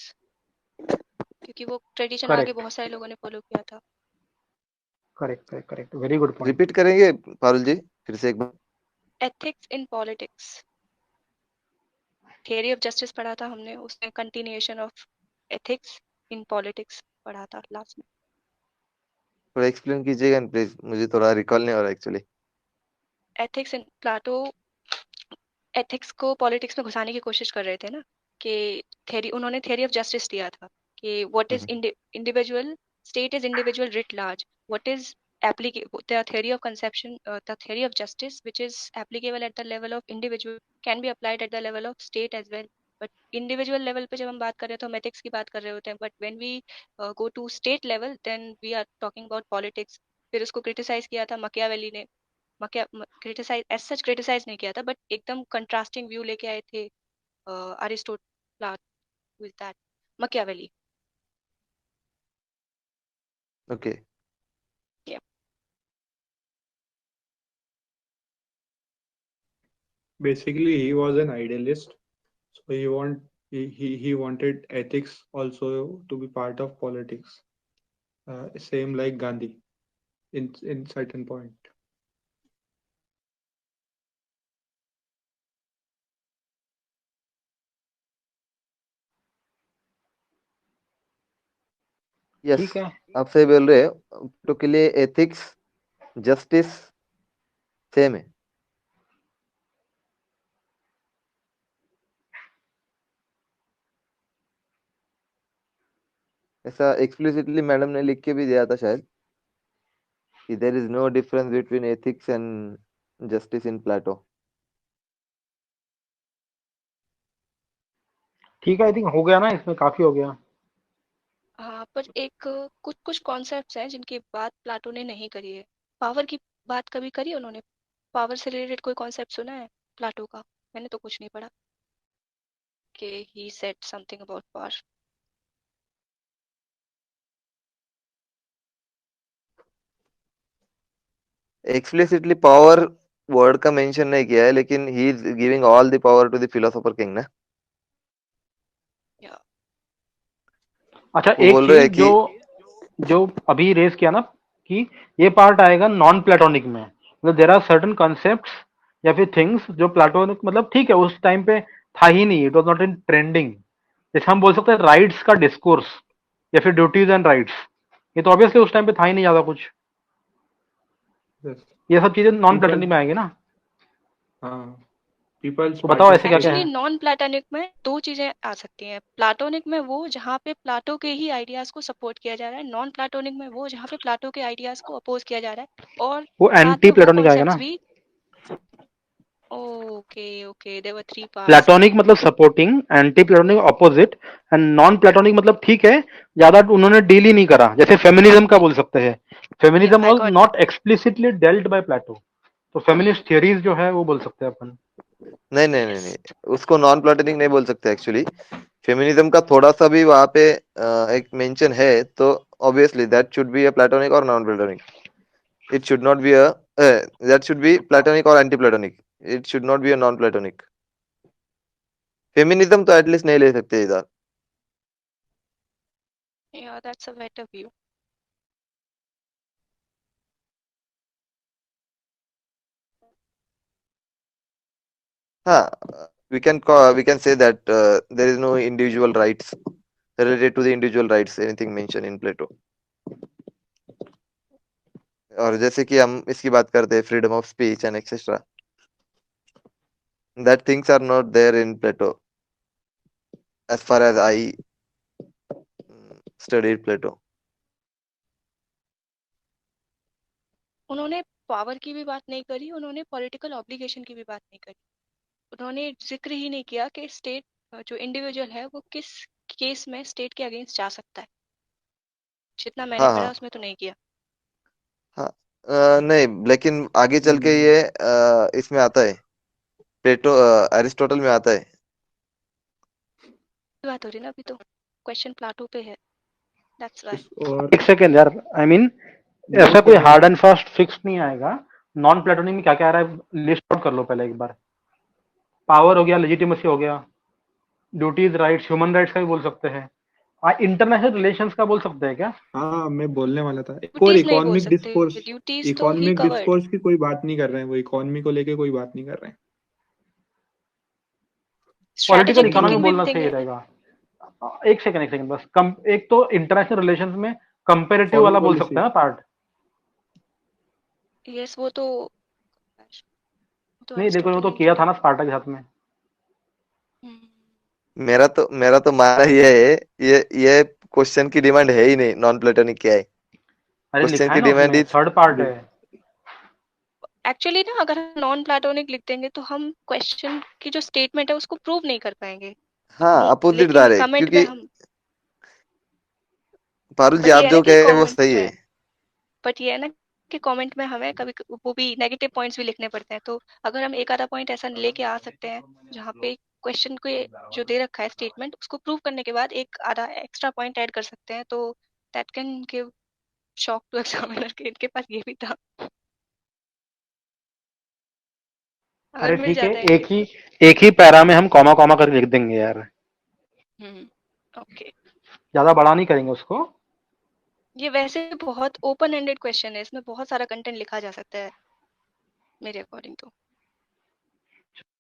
Speaker 3: क्योंकि वो ट्रेडिशन आगे
Speaker 9: करेक्ट
Speaker 3: बहुत सारे लोगों ने फॉलो किया था।
Speaker 9: Correct correct correct, very good point.
Speaker 8: Repeat करेंगे पारुल जी फिर से एक बार?
Speaker 3: Ethics in politics, theory of justice पढ़ा था हमने, उसमें continuation of ethics in politics पढ़ा था लास्ट में।
Speaker 8: थोड़ा एक्सप्लेन कीजिएगा प्लीज, मुझे थोड़ा रिकॉल नहीं हो रहा actually.
Speaker 3: Ethics in Plato ethics को पॉलिटिक्स में घुसाने की कोशिश कर रहे थे ना, कि उन्होंने थियरी ऑफ जस्टिस दिया था कि what is individual, state is individual writ large, what is the theory of conception, the theory of justice which is applicable at the level of individual can be applied at the level of state as well. but individual level पे जब हम बात कर रहे हैं तो हम ethics की बात कर रहे होते हैं, but when we go to state level then we are talking about politics. फिर उसको क्रिटिसाइज किया था मकियावेली ने, क्रिटिसाइज एज सच क्रिटिसाइज नहीं किया था, बट एकदम कंट्रास्टिंग व्यू लेके आए थे Aristotle, with that Machiavelli.
Speaker 8: Okay.
Speaker 3: Yeah.
Speaker 2: Basically, he was an idealist, so he wanted ethics also to be part of politics. Same like Gandhi in certain point.
Speaker 8: Yes,
Speaker 9: ठीक है,
Speaker 8: आप सही बोल रहे हो। तो के लिए एथिक्स जस्टिस सेम है। ऐसा एक्सप्लिसिटली मैडम ने लिख के भी दिया था शायद, कि there is no difference between ethics and justice in Plato.
Speaker 9: ठीक है, आई थिंक हो गया ना, इसमें काफी हो गया।
Speaker 3: हाँ, पर एक कुछ कुछ कॉन्सेप्ट्स हैं जिनकी बात प्लाटो ने नहीं करी है। पावर की बात कभी करी है उन्होंने? पावर से रिलेटेड कोई कॉन्सेप्ट सुना है प्लाटो का? मैंने तो कुछ नहीं पढ़ा कि he said something about power.
Speaker 8: Explicitly power word का मेंशन नहीं किया है, लेकिन he is giving all the power to the philosopher king ना।
Speaker 9: अच्छा,
Speaker 8: वो
Speaker 9: एक
Speaker 8: बोल रहे हैं
Speaker 9: चीज
Speaker 8: कि
Speaker 9: जो अभी रेस किया ना, कि ये पार्ट आएगा नॉन प्लेटोनिक में, मतलब देर आर सर्टन कॉन्सेप्ट्स या फिर थिंग्स जो प्लेटोनिक, मतलब ठीक है उस टाइम पे था ही नहीं, it was not in trending. जैसे हम बोल सकते हैं राइट्स का डिस्कोर्स या फिर ड्यूटीज एंड राइट्स, ये तो ऑब्वियसली उस टाइम पे था ही नहीं ज्यादा कुछ।
Speaker 2: Yes.
Speaker 9: ये सब चीजें नॉन
Speaker 2: People,
Speaker 9: प्लेटोनिक में आएंगी ना।
Speaker 2: people's
Speaker 9: तो बताओ ऐसे क्या क्या
Speaker 3: एक्चुअली
Speaker 9: है।
Speaker 3: नॉन प्लाटोनिक में दो चीजें आ सकती हैं। प्लाटोनिक में वो जहाँ पे प्लाटो के ही आइडियाज को सपोर्ट किया जा रहा है, नॉन प्लाटोनिक में वो जहाँ पे प्लाटो के आइडियाज को अपोज किया जा रहा है, और
Speaker 9: वो
Speaker 3: साथ
Speaker 9: एंटी
Speaker 3: में वो
Speaker 9: प्लेटोनिक आएगा
Speaker 3: कॉन्सेप्ट्स
Speaker 9: ना।
Speaker 3: भी। Okay okay, there were three parts.
Speaker 9: Platonic मतलब supporting, anti Platonic opposite, and non Platonic मतलब ठीक है ज्यादा उन्होंने डील ही नहीं करा, जैसे फेमिनिज्म का बोल सकते हैं।
Speaker 3: या
Speaker 9: feminism
Speaker 3: I
Speaker 9: was
Speaker 3: got that.
Speaker 9: Not explicitly dealt by Plato, तो फेमिनिस्ट थियरीज जो है वो बोल सकते हैं अपन।
Speaker 8: नहीं नहीं नहीं नहीं, उसको नॉन प्लेटोनिक नहीं बोल सकते एक्चुअली। फेमिनिज्म का थोड़ा सा भी वहां पे एक मेंशन है, तो obviously that should be a Platonic और non Platonic. It should not be a that should be Platonic और anti Platonic. It should not be a non Platonic. Feminism तो एटलीस्ट नहीं ले सकते इधर।
Speaker 3: या दैट्स अ बेटर व्यू।
Speaker 8: हाँ, we can say that there is no individual rights related to the individual rights anything mentioned in Plato। और जैसे कि हम इसकी बात करते हैं freedom of speech and etcetera, that things are not there in Plato as far as I studied Plato।
Speaker 3: उन्होंने power की भी बात नहीं करी, उन्होंने पॉलिटिकल ऑब्लिगेशन की भी बात नहीं करी। उन्होंने जिक्र ही नहीं किया कि स्टेट जो इंडिविजुअल है वो किस केस में स्टेट के अगेंस्ट जा सकता है। जितना मैंने
Speaker 8: हाँ
Speaker 3: पढ़ा
Speaker 8: हाँ
Speaker 3: उसमें तो नहीं किया।
Speaker 8: हाँ नहीं, लेकिन आगे चल के ये इसमें आता है, प्लेटो एरिस्टोटल में आता है।
Speaker 3: बात हो रही ना, अभी तो क्वेश्चन प्लाटो पे है, दैट्स व्हाई।
Speaker 2: और
Speaker 9: एक सेकेंड यार, आई मीन ऐसा
Speaker 2: नोट
Speaker 9: कोई
Speaker 2: कर लो।
Speaker 9: हार्ड एंड फास्ट फिक्स नहीं आएगा। नॉन प्लेटोनिक में क्या क्या आ रहा है लिस्ट आउट कर लो पहले एक बार। पावर हो गया, लेजिटिमेसी हो गया, ड्यूटीज, राइट्स, ह्यूमन राइट्स का भी बोल सकते हैं, इंटरनेशनल रिलेशंस का बोल सकते हैं क्या?
Speaker 2: हाँ, मैं बोलने वाला था। एक और
Speaker 3: ड्यूटीज नहीं बोल
Speaker 2: इकोनॉमिक
Speaker 3: सकते,
Speaker 2: डिस्कोर्स।
Speaker 3: ड्यूटीज तो ही
Speaker 2: इकोनॉमिक
Speaker 3: कवर्ड।
Speaker 2: डिस्कोर्स की कोई बात नहीं कर रहे हैं, वो इकोनॉमी को लेके कोई बात नहीं कर रहे हैं।
Speaker 9: पॉलिटिकल
Speaker 3: स्ट्रैटेजिक
Speaker 9: इकोनॉमी
Speaker 3: थिंकिंग भी
Speaker 9: बोलना
Speaker 3: थिंग
Speaker 9: सही
Speaker 3: है।
Speaker 9: रहेगा। एक सेकंड बस, कम एक तो इंटरनेशनल रिलेशंस में कंपेरेटिव
Speaker 2: फॉरेन
Speaker 9: वाला बोल
Speaker 2: पॉलिसी।
Speaker 9: सकते हैं ना पार्ट।
Speaker 3: यस, वो तो
Speaker 9: नहीं देखो, वो
Speaker 3: अरिस्टोटल
Speaker 9: तो
Speaker 3: ने
Speaker 9: किया
Speaker 3: किया।
Speaker 9: था ना स्पार्टा के साथ में।
Speaker 8: मेरा तो मानना ये है, ये क्वेश्चन की डिमांड है ही नहीं, नॉन प्लेटोनिक क्या है।
Speaker 9: अरे
Speaker 8: क्वेश्चन
Speaker 9: लिखा है
Speaker 8: की
Speaker 9: ना
Speaker 8: डिमांड
Speaker 9: उसमें,
Speaker 8: इज
Speaker 9: थर्ड पार्ट है।
Speaker 3: एक्चुअली ना, अगर हम नॉन प्लाटोनिक लिख देंगे तो हम क्वेश्चन की जो स्टेटमेंट है उसको प्रूव नहीं कर पाएंगे।
Speaker 8: हाँ, अपोजिट जा
Speaker 3: लेकिन
Speaker 8: रहे,
Speaker 3: कमेंट में
Speaker 8: क्योंकि
Speaker 3: हम,
Speaker 8: पारुल जी
Speaker 3: बट
Speaker 8: आप
Speaker 3: ये है ना
Speaker 8: जो
Speaker 3: कि
Speaker 8: कहे वो
Speaker 3: कमेंट
Speaker 8: सही है।
Speaker 3: में बट ये है ना कि कमेंट में हमें कभी वो भी नेगेटिव पॉइंट्स भी लिखने पड़ते हैं। तो अगर हम एक आधा पॉइंट ऐसा लेके आ सकते हैं जहाँ पे क्वेश्चन को जो दे रखा है स्टेटमेंट, उसको प्रूव करने के बाद एक आधा एक्स्ट्रा पॉइंट ऐड कर सकते हैं, तो that can give shock to examiner के इनके पास ये भी था। अगर
Speaker 9: अरे
Speaker 3: मिल
Speaker 9: ठीक है,
Speaker 3: जाता है
Speaker 9: एक ही पैरा में हम कॉमा कॉमा करके लिख देंगे यार,
Speaker 3: ओके।
Speaker 9: ज्यादा बड़ा नहीं करेंगे उसको।
Speaker 3: ये वैसे बहुत ओपन एंडेड क्वेश्चन है, इसमें बहुत सारा कंटेंट लिखा जा सकता है मेरे अकॉर्डिंग तो।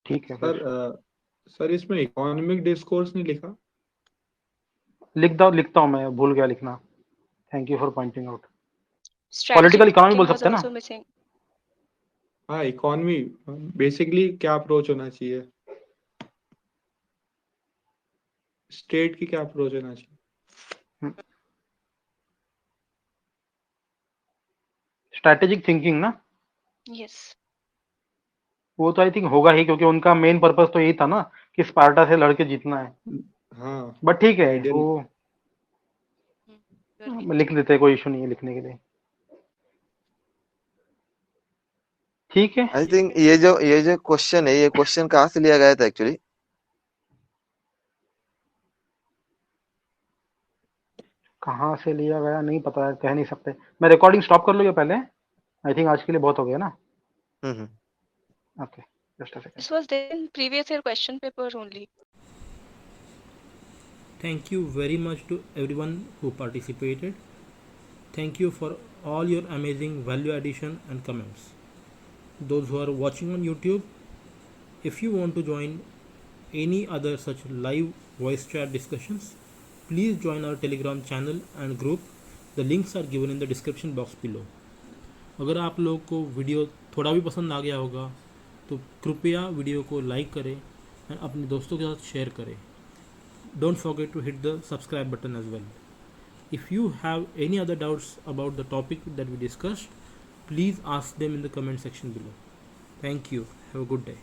Speaker 9: ठीक है
Speaker 2: सर
Speaker 9: फिर
Speaker 2: सर इसमें इकोनॉमिक डिस्कोर्स नहीं लिखा।
Speaker 9: लिखता हूँ, मैं भूल गया लिखना। Thank you for pointing out.
Speaker 3: Strategic
Speaker 9: political economy बोल
Speaker 3: थिंकिंग वाज
Speaker 9: सकते हैं ना।
Speaker 3: Also missing.
Speaker 2: हाँ, इकोनॉमी बेसिकली क्या अप्रोच होना चाहिए, स्टेट की क्या अप्रोच होना चाहिए।
Speaker 9: स्ट्रैटेजिक थिंकिंग ना,
Speaker 3: यस।
Speaker 9: वो तो आई थिंक होगा ही, क्योंकि उनका मेन पर्पस तो यही था ना कि स्पार्टा से लड़के जीतना है।
Speaker 2: हाँ,
Speaker 9: बट ठीक है,
Speaker 2: आइडियल।
Speaker 9: वो लिख देते हैं, कोई इशू नहीं है लिखने के लिए। ठीक है।
Speaker 8: आई थिंक ये जो क्वेश्चन है, ये क्वेश्चन कहाँ से लिया गया था एक्चुअली?
Speaker 9: कहाँ से लिया गया नहीं पता है, कह नहीं सकते। मैं रिकॉर्डिंग स्टॉप कर लूँ या पहले? आई थिंक आज के लिए बहुत हो गया ना। Okay, just a second.
Speaker 3: This was there in previous year question paper only.
Speaker 1: Thank you very much to everyone who participated. Thank you for all your amazing value addition and comments. Those who are watching on YouTube, if you want to join any other such live voice chat discussions, please join our Telegram channel and group. The links are given in the description box below. अगर आप लोग को video थोड़ा भी पसंद आ गया होगा तो कृपया वीडियो को लाइक करें और अपने दोस्तों के साथ शेयर करें. Don't forget to hit the subscribe button as well. If you have any other doubts about the topic that we discussed, please ask them in the comment section below. Thank you. Have a good day.